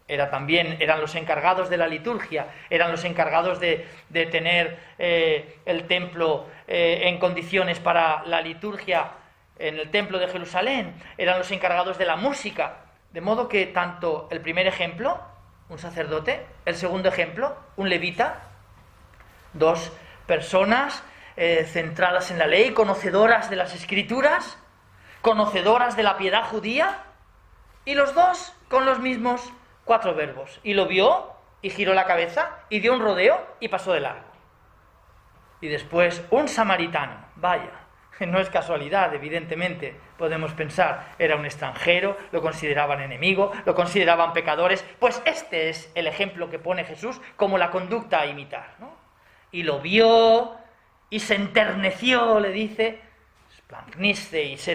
eran los encargados de la liturgia, eran los encargados de tener el templo en condiciones para la liturgia en el templo de Jerusalén, eran los encargados de la música, de modo que tanto el primer ejemplo, un sacerdote, el segundo ejemplo, un levita, dos personas centradas en la ley, conocedoras de las Escrituras, conocedoras de la piedad judía, y los dos con los mismos 4 verbos. Y lo vio, y giró la cabeza, y dio un rodeo, y pasó de largo. Y después un samaritano, vaya, no es casualidad, evidentemente, podemos pensar, era un extranjero, lo consideraban enemigo, lo consideraban pecadores, pues este es el ejemplo que pone Jesús como la conducta a imitar, ¿no? Y lo vio, y se enterneció, le dice, splancniste, y se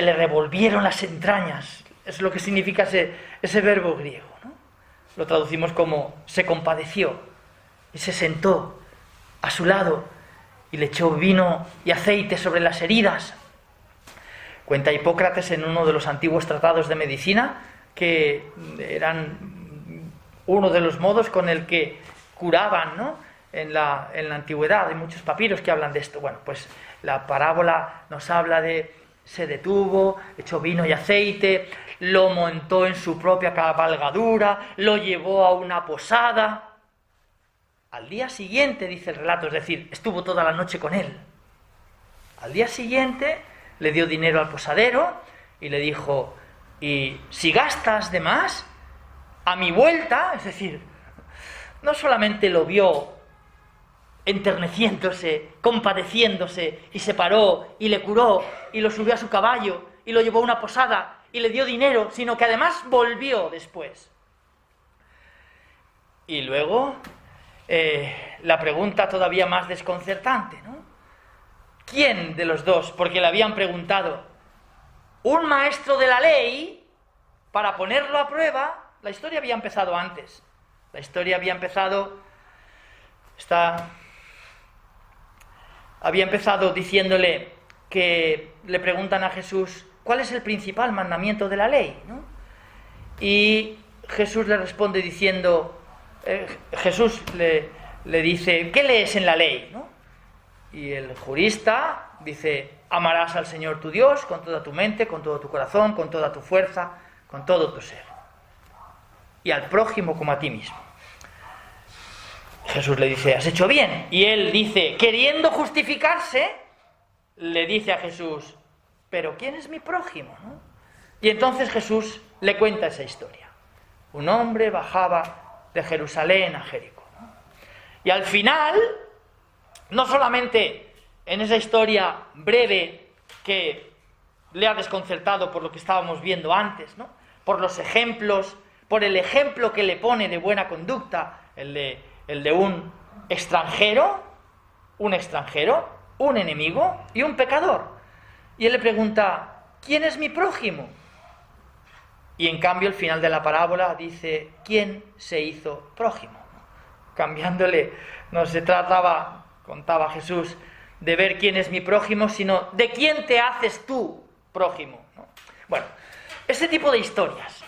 le revolvieron las entrañas. Es lo que significa ese verbo griego, ¿no? Lo traducimos como se compadeció y se sentó a su lado y le echó vino y aceite sobre las heridas. Cuenta Hipócrates en uno de los antiguos tratados de medicina que eran uno de los modos con el que curaban, ¿no? En la antigüedad hay muchos papiros que hablan de esto. Bueno, pues la parábola nos habla de se detuvo, echó vino y aceite, lo montó en su propia cabalgadura, lo llevó a una posada. Al día siguiente, dice el relato, es decir, estuvo toda la noche con él. Al día siguiente le dio dinero al posadero y le dijo, y si gastas de más, a mi vuelta, es decir, no solamente lo vio enterneciéndose, compadeciéndose, y se paró y le curó y lo subió a su caballo y lo llevó a una posada y le dio dinero, sino que además volvió después. Y luego la pregunta todavía más desconcertante, ¿no? ¿Quién de los dos? Porque le habían preguntado, un maestro de la ley, para ponerlo a prueba. La historia había empezado antes. La historia había empezado diciéndole que le preguntan a Jesús, ¿cuál es el principal mandamiento de la ley? ¿No? Y Jesús le responde diciendo, Jesús le dice, ¿qué lees en la ley? ¿No? Y el jurista dice, amarás al Señor tu Dios con toda tu mente, con todo tu corazón, con toda tu fuerza, con todo tu ser. Y al prójimo como a ti mismo. Jesús le dice, has hecho bien. Y él dice, queriendo justificarse, le dice a Jesús, pero ¿quién es mi prójimo? ¿No? Y entonces Jesús le cuenta esa historia. Un hombre bajaba de Jerusalén a Jericó, ¿no? Y al final, no solamente en esa historia breve que le ha desconcertado por lo que estábamos viendo antes, ¿no? Por los ejemplos, por el ejemplo que le pone de buena conducta, el de un extranjero, un enemigo y un pecador. Y él le pregunta, ¿quién es mi prójimo? Y en cambio el final de la parábola dice, ¿quién se hizo prójimo? Cambiándole, no se trataba, contaba Jesús, de ver quién es mi prójimo, sino de quién te haces tú prójimo, ¿no? Bueno, este tipo de historias,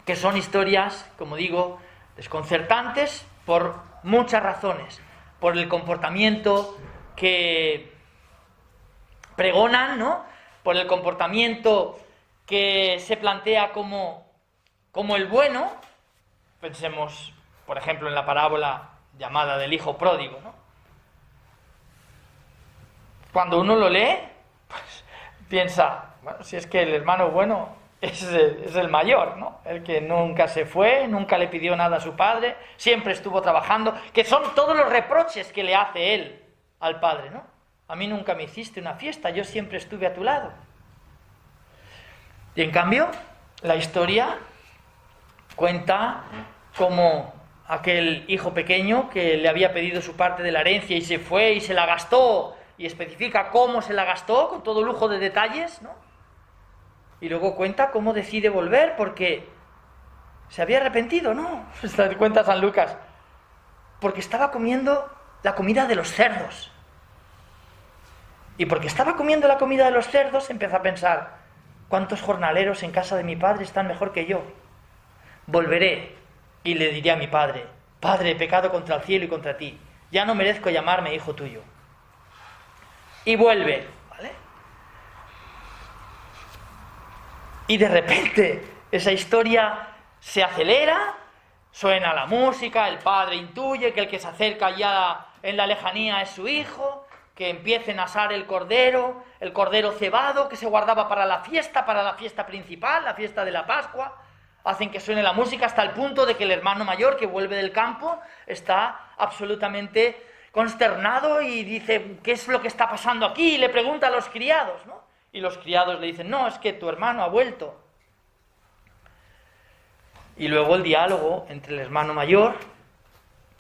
que son historias, como digo, desconcertantes por muchas razones, por el comportamiento que pregonan, ¿no? Por el comportamiento que se plantea como el bueno. Pensemos, por ejemplo, en la parábola llamada del hijo pródigo, ¿no? Cuando uno lo lee, pues piensa, bueno, si es que el hermano bueno es el mayor, ¿no? El que nunca se fue, nunca le pidió nada a su padre, siempre estuvo trabajando, que son todos los reproches que le hace él al padre, ¿no? A mí nunca me hiciste una fiesta, yo siempre estuve a tu lado. Y en cambio, la historia cuenta cómo aquel hijo pequeño que le había pedido su parte de la herencia y se fue y se la gastó, y especifica cómo se la gastó con todo lujo de detalles, ¿no? Y luego cuenta cómo decide volver porque se había arrepentido, ¿no? Se cuenta San Lucas. Porque estaba comiendo la comida de los cerdos. Y porque estaba comiendo la comida de los cerdos, empezó a pensar, ¿cuántos jornaleros en casa de mi padre están mejor que yo? Volveré y le diré a mi padre, Padre, he pecado contra el cielo y contra ti, ya no merezco llamarme hijo tuyo. Y vuelve, ¿vale? Y de repente esa historia se acelera, suena la música, el padre intuye que el que se acerca ya en la lejanía es su hijo, que empiecen a asar el cordero cebado que se guardaba para la fiesta principal, la fiesta de la Pascua. Hacen que suene la música hasta el punto de que el hermano mayor que vuelve del campo está absolutamente consternado y dice, ¿qué es lo que está pasando aquí? Y le pregunta a los criados, ¿no? Y los criados le dicen, no, es que tu hermano ha vuelto. Y luego el diálogo entre el hermano mayor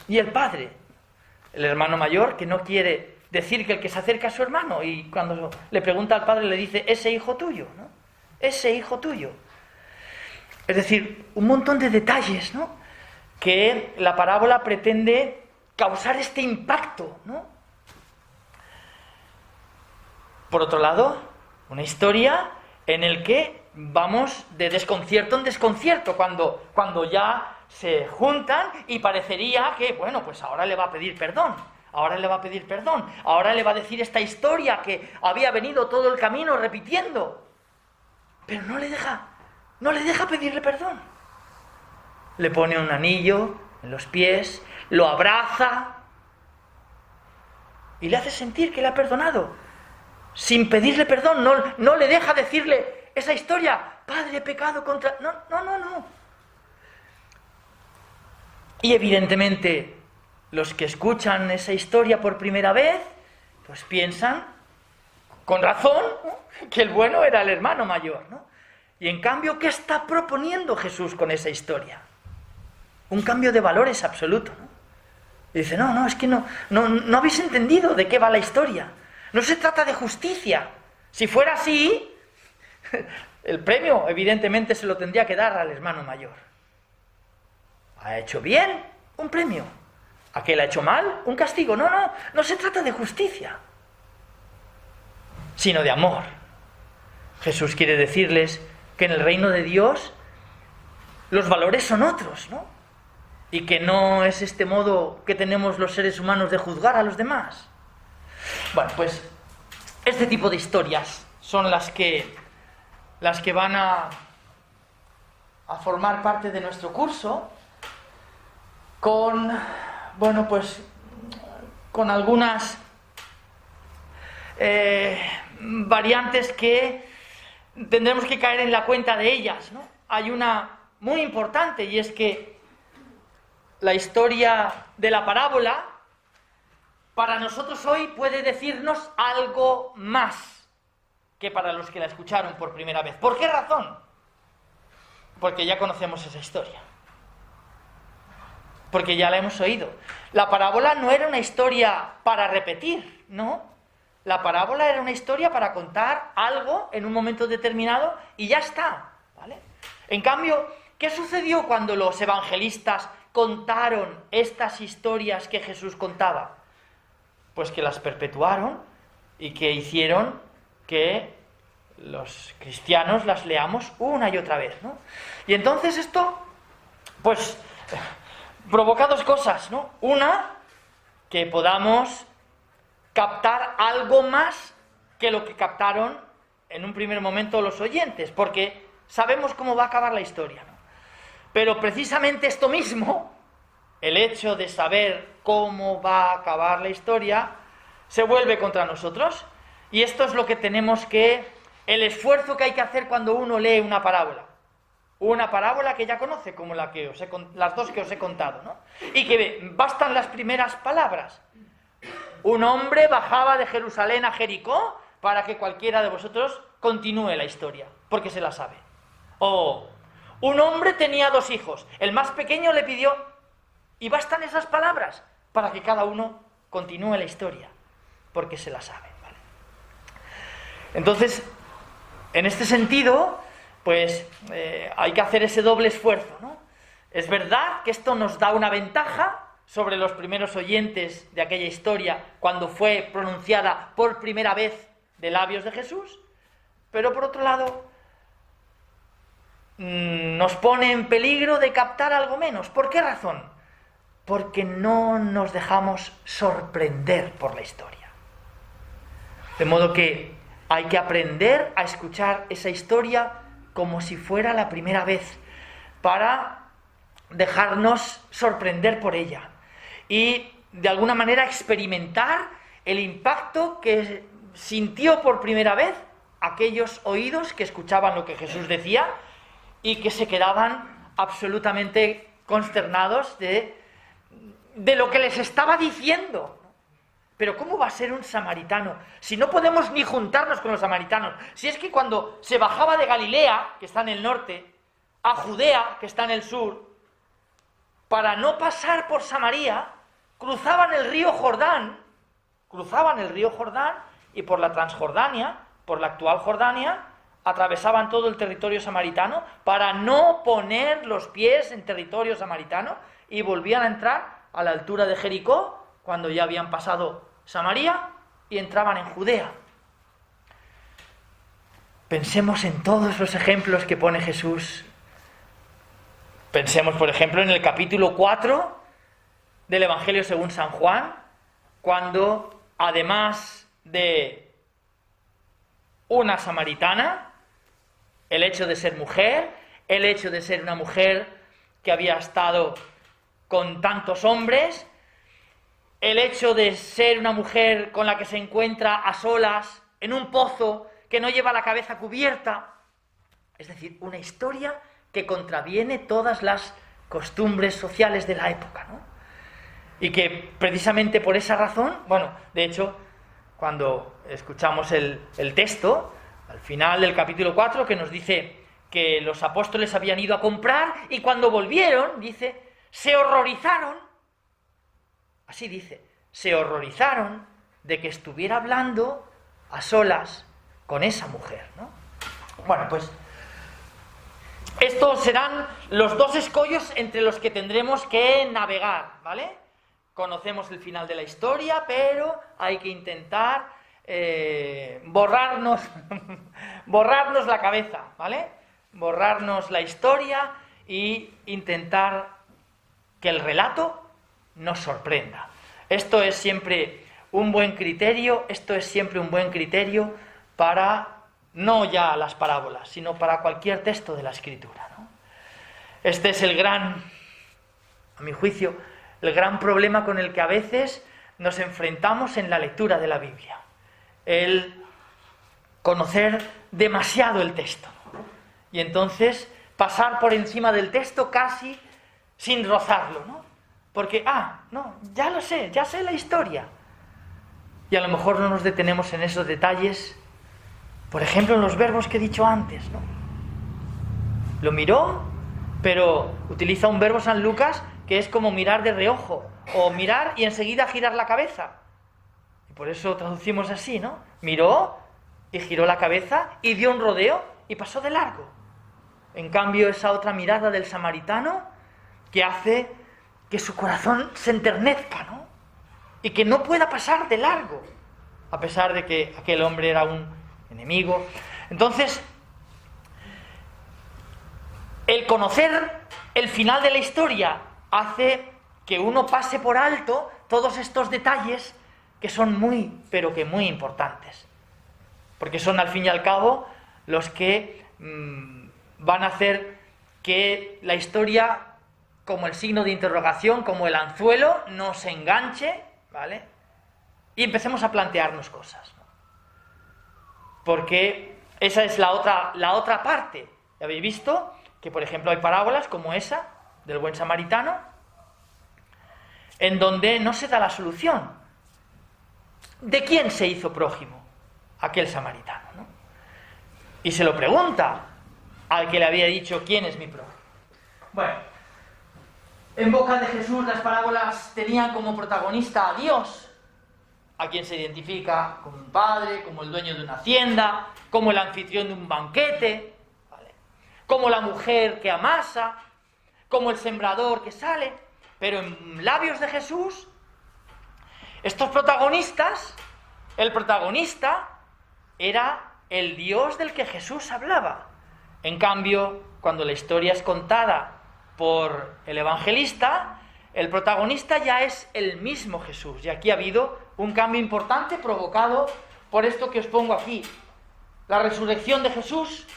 y el padre. El hermano mayor que no quiere decir que el que se acerca es su hermano, y cuando le pregunta al padre le dice, ese hijo tuyo, ¿no? Ese hijo tuyo. Es decir, un montón de detalles, ¿no? Que la parábola pretende causar este impacto, ¿no? Por otro lado, una historia en el que vamos de desconcierto en desconcierto, cuando ya se juntan y parecería que, bueno, pues ahora le va a pedir perdón, ahora le va a decir esta historia que había venido todo el camino repitiendo, pero no le deja pedirle perdón. Le pone un anillo en los pies, lo abraza y le hace sentir que le ha perdonado, sin pedirle perdón. No le deja decirle esa historia, Padre, he pecado contra... No. Y evidentemente los que escuchan esa historia por primera vez, pues piensan, con razón, ¿no?, que el bueno era el hermano mayor, ¿no? Y en cambio, ¿qué está proponiendo Jesús con esa historia? Un cambio de valores absoluto, ¿no? Y dice, no, es que no habéis entendido de qué va la historia. No se trata de justicia. Si fuera así, el premio evidentemente se lo tendría que dar al hermano mayor. ¿Ha hecho bien? Un premio. ¿Aquel ha hecho mal? Un castigo. No se trata de justicia, sino de amor. Jesús quiere decirles que en el reino de Dios los valores son otros, ¿no? Y que no es este modo que tenemos los seres humanos de juzgar a los demás. Bueno, pues este tipo de historias son las que van a formar parte de nuestro curso, con algunas variantes que tendremos que caer en la cuenta de ellas, ¿no? Hay una muy importante, y es que la historia de la parábola para nosotros hoy puede decirnos algo más que para los que la escucharon por primera vez. ¿Por qué razón? Porque ya conocemos esa historia, porque ya la hemos oído. La parábola no era una historia para repetir, ¿no? La parábola era una historia para contar algo en un momento determinado y ya está, ¿vale? En cambio, ¿qué sucedió cuando los evangelistas contaron estas historias que Jesús contaba? Pues que las perpetuaron y que hicieron que los cristianos las leamos una y otra vez, ¿no? Y entonces esto, pues, provoca dos cosas, ¿no? Una, que podamos captar algo más que lo que captaron en un primer momento los oyentes, porque sabemos cómo va a acabar la historia, ¿no? Pero precisamente esto mismo, el hecho de saber cómo va a acabar la historia, se vuelve contra nosotros. Y esto es lo que tenemos el esfuerzo que hay que hacer cuando uno lee una parábola. Una parábola que ya conoce, como las dos que os he contado, ¿no? Y que bastan las primeras palabras. Un hombre bajaba de Jerusalén a Jericó, para que cualquiera de vosotros continúe la historia, porque se la sabe. O un hombre tenía 2 hijos, el más pequeño le pidió, y bastan esas palabras para que cada uno continúe la historia, porque se la sabe, ¿vale? Entonces, en este sentido, pues hay que hacer ese doble esfuerzo, ¿no? Es verdad que esto nos da una ventaja sobre los primeros oyentes de aquella historia cuando fue pronunciada por primera vez de labios de Jesús, pero por otro lado nos pone en peligro de captar algo menos. ¿Por qué razón? Porque no nos dejamos sorprender por la historia. De modo que hay que aprender a escuchar esa historia como si fuera la primera vez, para dejarnos sorprender por ella y de alguna manera experimentar el impacto que sintió por primera vez aquellos oídos que escuchaban lo que Jesús decía y que se quedaban absolutamente consternados de lo que les estaba diciendo. Pero ¿cómo va a ser un samaritano? Si no podemos ni juntarnos con los samaritanos. Si es que cuando se bajaba de Galilea, que está en el norte, a Judea, que está en el sur, para no pasar por Samaria, cruzaban el río Jordán y por la Transjordania, por la actual Jordania, atravesaban todo el territorio samaritano para no poner los pies en territorio samaritano y volvían a entrar a la altura de Jericó cuando ya habían pasado Samaria y entraban en Judea. Pensemos en todos los ejemplos que pone Jesús. Pensemos, por ejemplo, en el capítulo 4 del Evangelio según San Juan, cuando, además de una samaritana, el hecho de ser mujer, el hecho de ser una mujer que había estado con tantos hombres, el hecho de ser una mujer con la que se encuentra a solas en un pozo, que no lleva la cabeza cubierta, es decir, una historia que contraviene todas las costumbres sociales de la época, ¿no? Y que precisamente por esa razón, bueno, de hecho, cuando escuchamos el texto, al final del capítulo 4, que nos dice que los apóstoles habían ido a comprar y cuando volvieron, dice, se horrorizaron, así dice, se horrorizaron de que estuviera hablando a solas con esa mujer, ¿no? Bueno, pues estos serán los 2 escollos entre los que tendremos que navegar, ¿vale? Conocemos el final de la historia, pero hay que intentar borrarnos la cabeza, ¿vale? Borrarnos la historia e intentar que el relato nos sorprenda. Esto es siempre un buen criterio, para no ya las parábolas, sino para cualquier texto de la Escritura, ¿no? Este es a mi juicio, el gran problema con el que a veces nos enfrentamos en la lectura de la Biblia. El conocer demasiado el texto. Y entonces pasar por encima del texto casi sin rozarlo, ¿no? Porque, no, ya lo sé, ya sé la historia. Y a lo mejor no nos detenemos en esos detalles. Por ejemplo, en los verbos que he dicho antes, ¿no? Lo miró, pero utiliza un verbo San Lucas que es como mirar de reojo, o mirar y enseguida girar la cabeza. por eso traducimos así, ¿no? Miró y giró la cabeza y dio un rodeo y pasó de largo. En cambio, esa otra mirada del samaritano que hace que su corazón se enternezca, ¿no? Y que no pueda pasar de largo, a pesar de que aquel hombre era un enemigo. Entonces, el conocer el final de la historia hace que uno pase por alto todos estos detalles que son muy, pero que muy importantes. Porque son, al fin y al cabo, los que van a hacer que la historia, como el signo de interrogación, como el anzuelo, nos enganche, ¿vale? Y empecemos a plantearnos cosas, ¿no? Porque esa es la otra parte. ¿Ya habéis visto? Que, por ejemplo, hay parábolas como esa, del buen samaritano, en donde no se da la solución. ¿De quién se hizo prójimo aquel samaritano, ¿no? Y se lo pregunta al que le había dicho, ¿quién es mi prójimo? Bueno, en boca de Jesús las parábolas tenían como protagonista a Dios, a quien se identifica como un padre, como el dueño de una hacienda, como el anfitrión de un banquete, ¿vale? Como la mujer que amasa, como el sembrador que sale. Pero en labios de Jesús, estos protagonistas, el protagonista era el Dios del que Jesús hablaba. En cambio, cuando la historia es contada por el evangelista, el protagonista ya es el mismo Jesús. Y aquí ha habido un cambio importante provocado por esto que os pongo aquí. La resurrección de Jesús,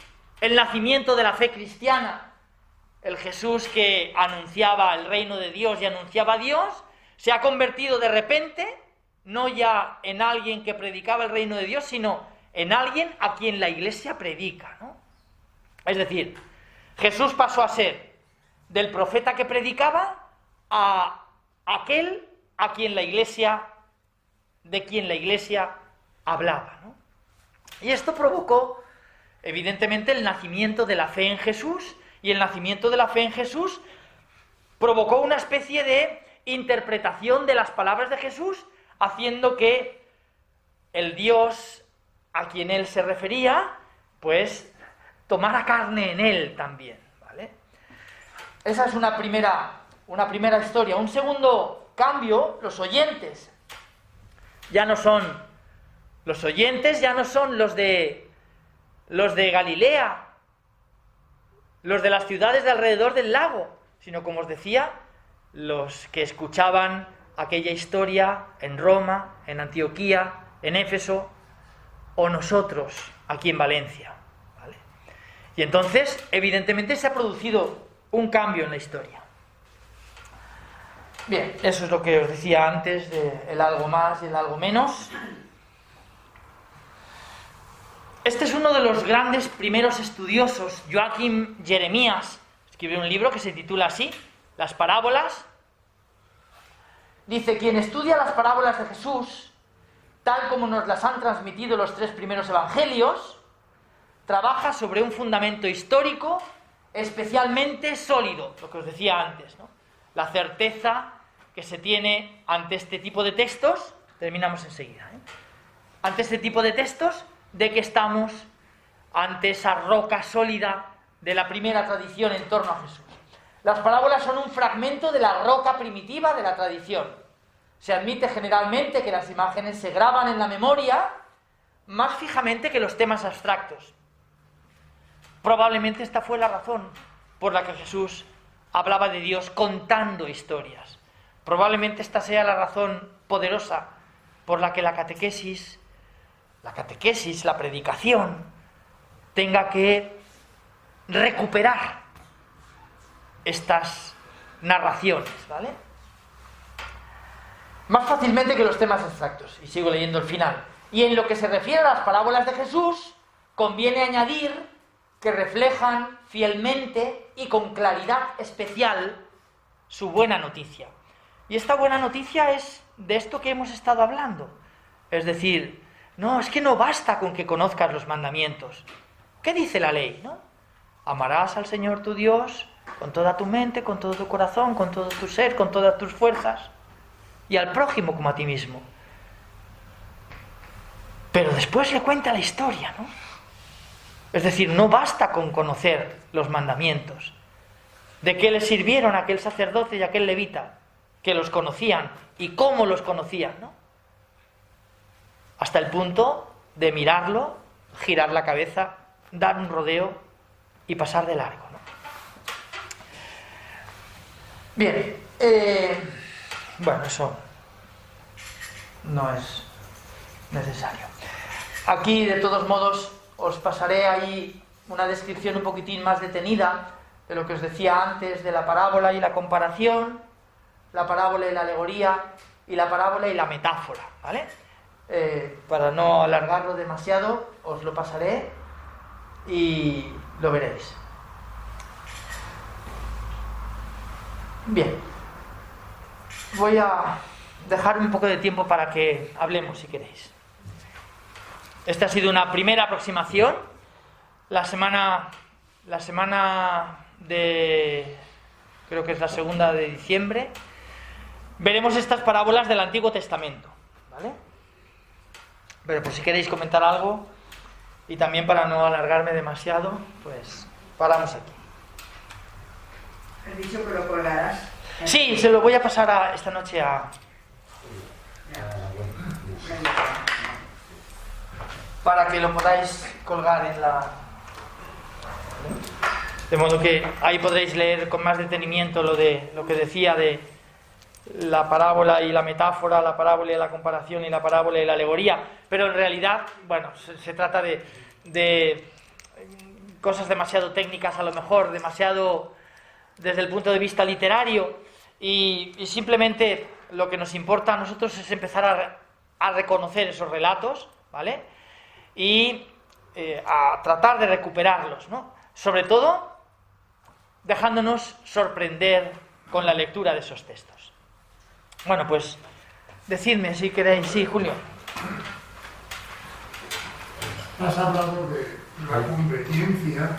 el nacimiento de la fe cristiana, el Jesús que anunciaba el reino de Dios y anunciaba a Dios, se ha convertido de repente, no ya en alguien que predicaba el reino de Dios, sino en alguien a quien la Iglesia predica, ¿no? Es decir, Jesús pasó a ser del profeta que predicaba a aquel a quien la Iglesia, de quien la Iglesia hablaba, ¿no? Y esto provocó, evidentemente, el nacimiento de la fe en Jesús, y el nacimiento de la fe en Jesús provocó una especie de interpretación de las palabras de Jesús, haciendo que el Dios a quien él se refería, pues, tomara carne en él también, ¿vale? Esa es una primera historia. Un segundo cambio, los oyentes ya no son los de Galilea, los de las ciudades de alrededor del lago, sino, como os decía, los que escuchaban aquella historia en Roma, en Antioquía, en Éfeso, o nosotros aquí en Valencia, ¿vale? Y entonces, evidentemente, se ha producido un cambio en la historia. Bien, eso es lo que os decía antes de el algo más y el algo menos. Este es uno de los grandes primeros estudiosos, Joaquim Jeremías, escribió un libro que se titula así, Las parábolas. Dice, quien estudia las parábolas de Jesús, tal como nos las han transmitido los 3 primeros evangelios, trabaja sobre un fundamento histórico especialmente sólido, lo que os decía antes, ¿no? La certeza que se tiene ante este tipo de textos, terminamos enseguida, ante este tipo de textos, de que estamos ante esa roca sólida de la primera tradición en torno a Jesús. Las parábolas son un fragmento de la roca primitiva de la tradición. Se admite generalmente que las imágenes se graban en la memoria más fijamente que los temas abstractos. Probablemente esta fue la razón por la que Jesús hablaba de Dios contando historias. Probablemente esta sea la razón poderosa por la que la catequesis, la predicación, tenga que recuperar estas narraciones, ¿vale? Más fácilmente que los temas abstractos. Y sigo leyendo el final. Y en lo que se refiere a las parábolas de Jesús, conviene añadir que reflejan fielmente y con claridad especial su buena noticia. Y esta buena noticia es de esto que hemos estado hablando. Es decir, no, es que no basta con que conozcas los mandamientos. ¿Qué dice la ley, no? Amarás al Señor tu Dios con toda tu mente, con todo tu corazón, con todo tu ser, con todas tus fuerzas, y al prójimo como a ti mismo. Pero después le cuenta la historia, ¿no? Es decir, no basta con conocer los mandamientos. ¿De qué le sirvieron a aquel sacerdote y a aquel levita? Que los conocían y cómo los conocían, ¿no? Hasta el punto de mirarlo, girar la cabeza, dar un rodeo y pasar de largo, ¿no? Bien, bueno, eso no es necesario. Aquí, de todos modos, os pasaré ahí una descripción un poquitín más detenida de lo que os decía antes de la parábola y la comparación, la parábola y la alegoría, y la parábola y la metáfora, ¿vale? Para no alargarlo demasiado, os lo pasaré y lo veréis. Bien, voy a dejar un poco de tiempo para que hablemos, si queréis. Esta ha sido una primera aproximación. La semana de... creo que es la 2 de diciembre. Veremos estas parábolas del Antiguo Testamento, ¿vale? Pero pues si queréis comentar algo, y también para no alargarme demasiado, pues paramos aquí. ¿Has dicho que lo colgarás? Sí, se lo voy a pasar esta noche a... para que lo podáis colgar en la... De modo que ahí podréis leer con más detenimiento lo que decía de la parábola y la metáfora, la parábola y la comparación y la parábola y la alegoría. Pero en realidad, bueno, se trata de cosas demasiado técnicas, a lo mejor, demasiado desde el punto de vista literario, y simplemente lo que nos importa a nosotros es empezar a reconocer esos relatos, ¿vale? Y a tratar de recuperarlos, ¿no? Sobre todo dejándonos sorprender con la lectura de esos textos. Bueno, pues decidme si queréis. Sí, Julio. Has hablado de la conveniencia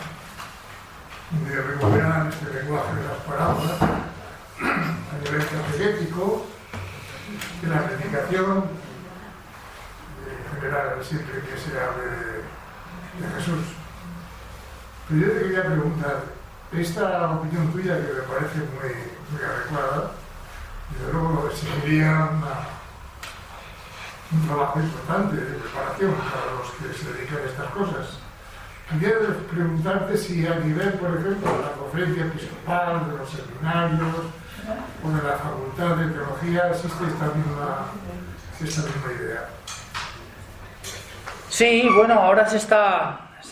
de recuperar este lenguaje de las parábolas a nivel catequético, de la predicación, en general, siempre que se hable de Jesús. Pero yo te quería preguntar, esta opinión tuya, que me parece muy adecuada, desde luego exigiría un trabajo importante de preparación para los que se dedican a estas cosas. Quería preguntarte si a nivel, por ejemplo, de la conferencia episcopal, de los seminarios o de la facultad de teología existe esta misma idea. Sí, bueno, ahora se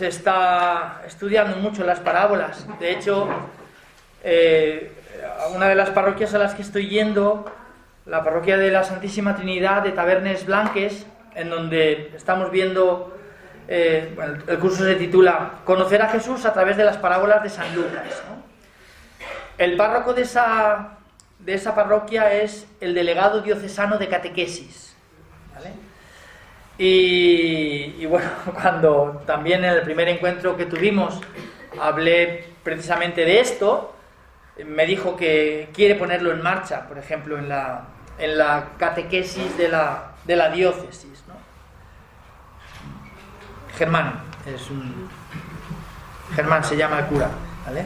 está estudiando mucho las parábolas. De hecho, una de las parroquias a las que estoy yendo, la parroquia de la Santísima Trinidad de Tabernes Blanques, en donde estamos viendo, el curso se titula Conocer a Jesús a través de las parábolas de San Lucas, ¿no? El párroco de esa parroquia es el delegado diocesano de catequesis, ¿vale? Y bueno, cuando también en el primer encuentro que tuvimos hablé precisamente de esto, me dijo que quiere ponerlo en marcha, por ejemplo, en la catequesis de la diócesis, ¿no? Germán se llama el cura, ¿vale?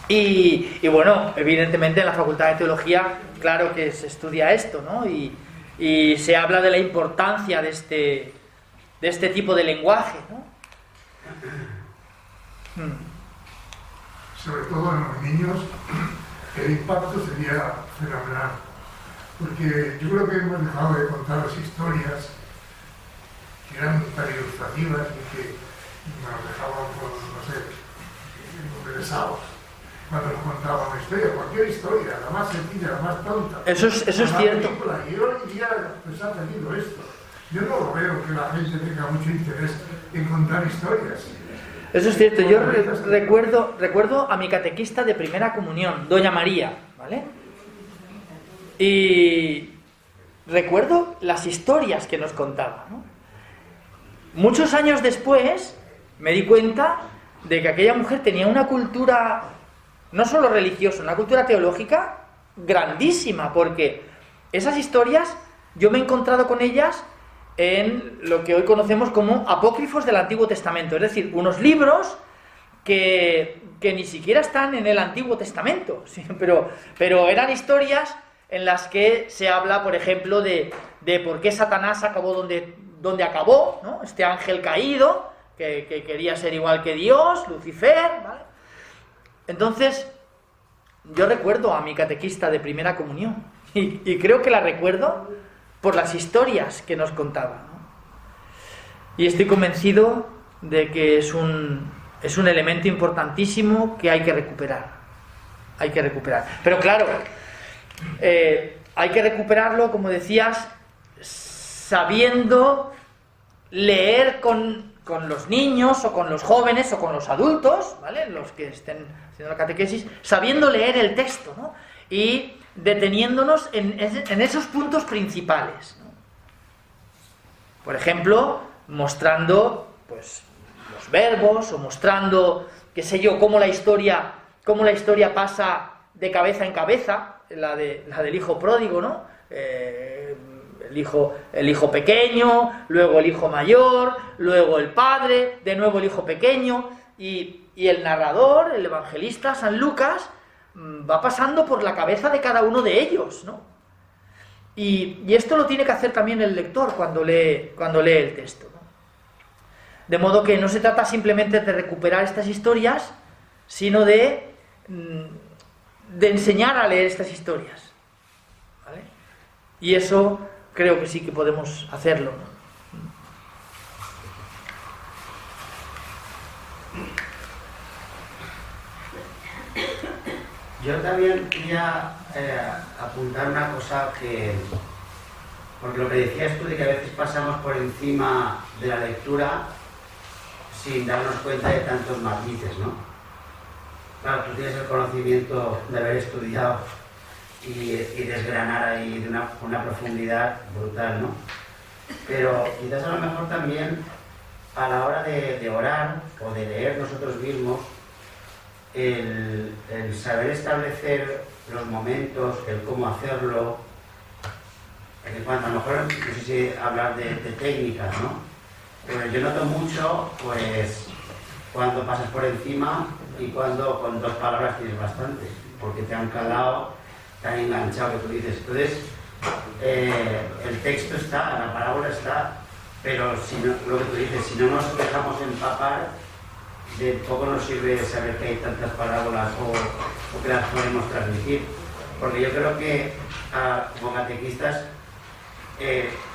Y bueno, evidentemente en la Facultad de Teología, claro que se estudia esto, ¿no? Y se habla de la importancia de este tipo de lenguaje, ¿no? Sobre todo en los niños, el impacto sería fenomenal. Porque yo creo que hemos dejado de contar las historias que eran tan ilustrativas y que nos dejaban, no sé, interesados cuando nos contaban una historia, cualquier historia, la más sencilla, la más tonta. Eso es cierto. Película. Y hoy en día pues ha perdido esto. Yo no lo veo que la gente tenga mucho interés en contar historias. Eso es cierto. Yo recuerdo a mi catequista de primera comunión, Doña María, ¿vale? Y recuerdo las historias que nos contaba, ¿no? Muchos años después me di cuenta de que aquella mujer tenía una cultura no solo religiosa, una cultura teológica grandísima, porque esas historias yo me he encontrado con ellas en lo que hoy conocemos como apócrifos del Antiguo Testamento, es decir, unos libros que ni siquiera están en el Antiguo Testamento, ¿sí? pero eran historias en las que se habla, por ejemplo, de por qué Satanás acabó donde acabó, ¿no? Este ángel caído, que quería ser igual que Dios, Lucifer, ¿vale? Entonces, yo recuerdo a mi catequista de primera comunión, y creo que la recuerdo por las historias que nos contaba, ¿no? Y estoy convencido de que es un elemento importantísimo que hay que recuperar. Hay que recuperar. Pero claro, hay que recuperarlo, como decías, sabiendo leer con los niños o con los jóvenes o con los adultos, ¿vale? Los que estén haciendo la catequesis, sabiendo leer el texto, ¿no? Y deteniéndonos en esos puntos principales, ¿no? Por ejemplo, mostrando pues los verbos, o mostrando, qué sé yo, cómo la historia pasa de cabeza en cabeza, la del hijo pródigo, ¿no? El hijo pequeño, luego el hijo mayor, luego el padre, de nuevo el hijo pequeño, y el narrador, el evangelista San Lucas, va pasando por la cabeza de cada uno de ellos, ¿no? Y esto lo tiene que hacer también el lector cuando lee el texto, ¿no? De modo que no se trata simplemente de recuperar estas historias, sino de enseñar a leer estas historias, ¿vale? Y eso creo que sí que podemos hacerlo, ¿no? Yo también quería apuntar una cosa porque lo que decías tú de que a veces pasamos por encima de la lectura sin darnos cuenta de tantos matices, ¿no? Claro, tú tienes el conocimiento de haber estudiado y desgranar ahí de una profundidad brutal, ¿no? Pero quizás a lo mejor también a la hora de orar o de leer nosotros mismos, el saber establecer los momentos, el cómo hacerlo, en cuanto a lo mejor, no sé si hablar de técnicas, ¿no? Pero yo noto mucho, pues, cuando pasas por encima y cuando con 2 palabras tienes bastante, porque te han calado, te han enganchado, que tú dices. Entonces, el texto está, la parábola está, pero si no, lo que tú dices, si no nos dejamos empapar, de poco nos sirve saber que hay tantas parábolas o que las podemos transmitir, porque yo creo que como catequistas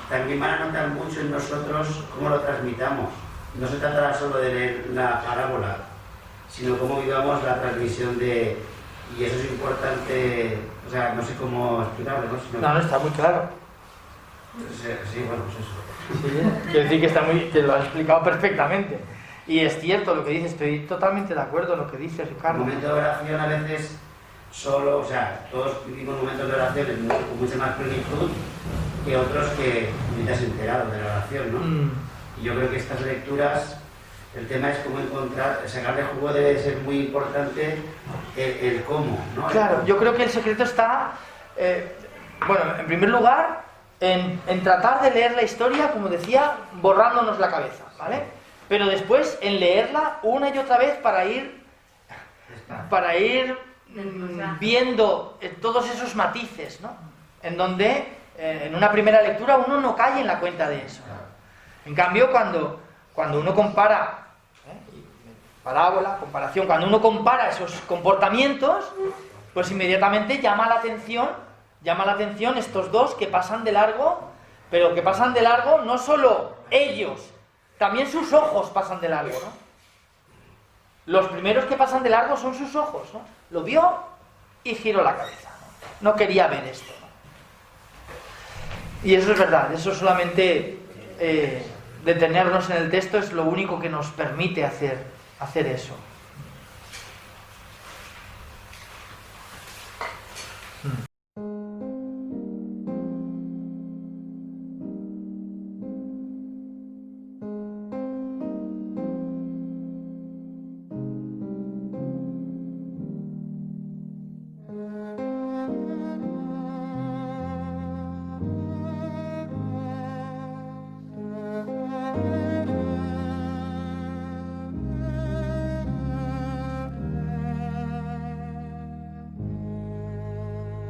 también van a notar mucho en nosotros cómo lo transmitamos. No se tratará solo de leer la parábola, sino cómo vivamos la transmisión y eso es importante, o sea, no sé cómo explicarlo, ¿no? No, está muy claro. Sí, bueno, pues eso. Sí, quiero decir que lo has explicado perfectamente. Y es cierto lo que dices, estoy totalmente de acuerdo en lo que dices, Ricardo. Un momento de oración a veces solo, o sea, todos vivimos momentos de oración con mucha más plenitud que otros que ni te has enterado de la oración, ¿no? Y yo creo que estas lecturas, el tema es cómo encontrar, sacarle jugo debe ser muy importante el cómo, ¿no? Claro, yo creo que el secreto está, bueno, en primer lugar, en tratar de leer la historia, como decía, borrándonos la cabeza, ¿vale? Pero después en leerla una y otra vez para ir viendo todos esos matices, ¿no? En donde en una primera lectura uno no cae en la cuenta de eso, ¿no? En cambio, cuando uno compara, parábola, comparación, cuando uno compara esos comportamientos, pues inmediatamente llama la atención estos dos que pasan de largo, pero que pasan de largo no solo ellos, también sus ojos pasan de largo, ¿no? Los primeros que pasan de largo son sus ojos, ¿no? Lo vio y giró la cabeza, ¿no? No quería ver esto, ¿no? Y eso es verdad, eso solamente detenernos en el texto es lo único que nos permite hacer eso.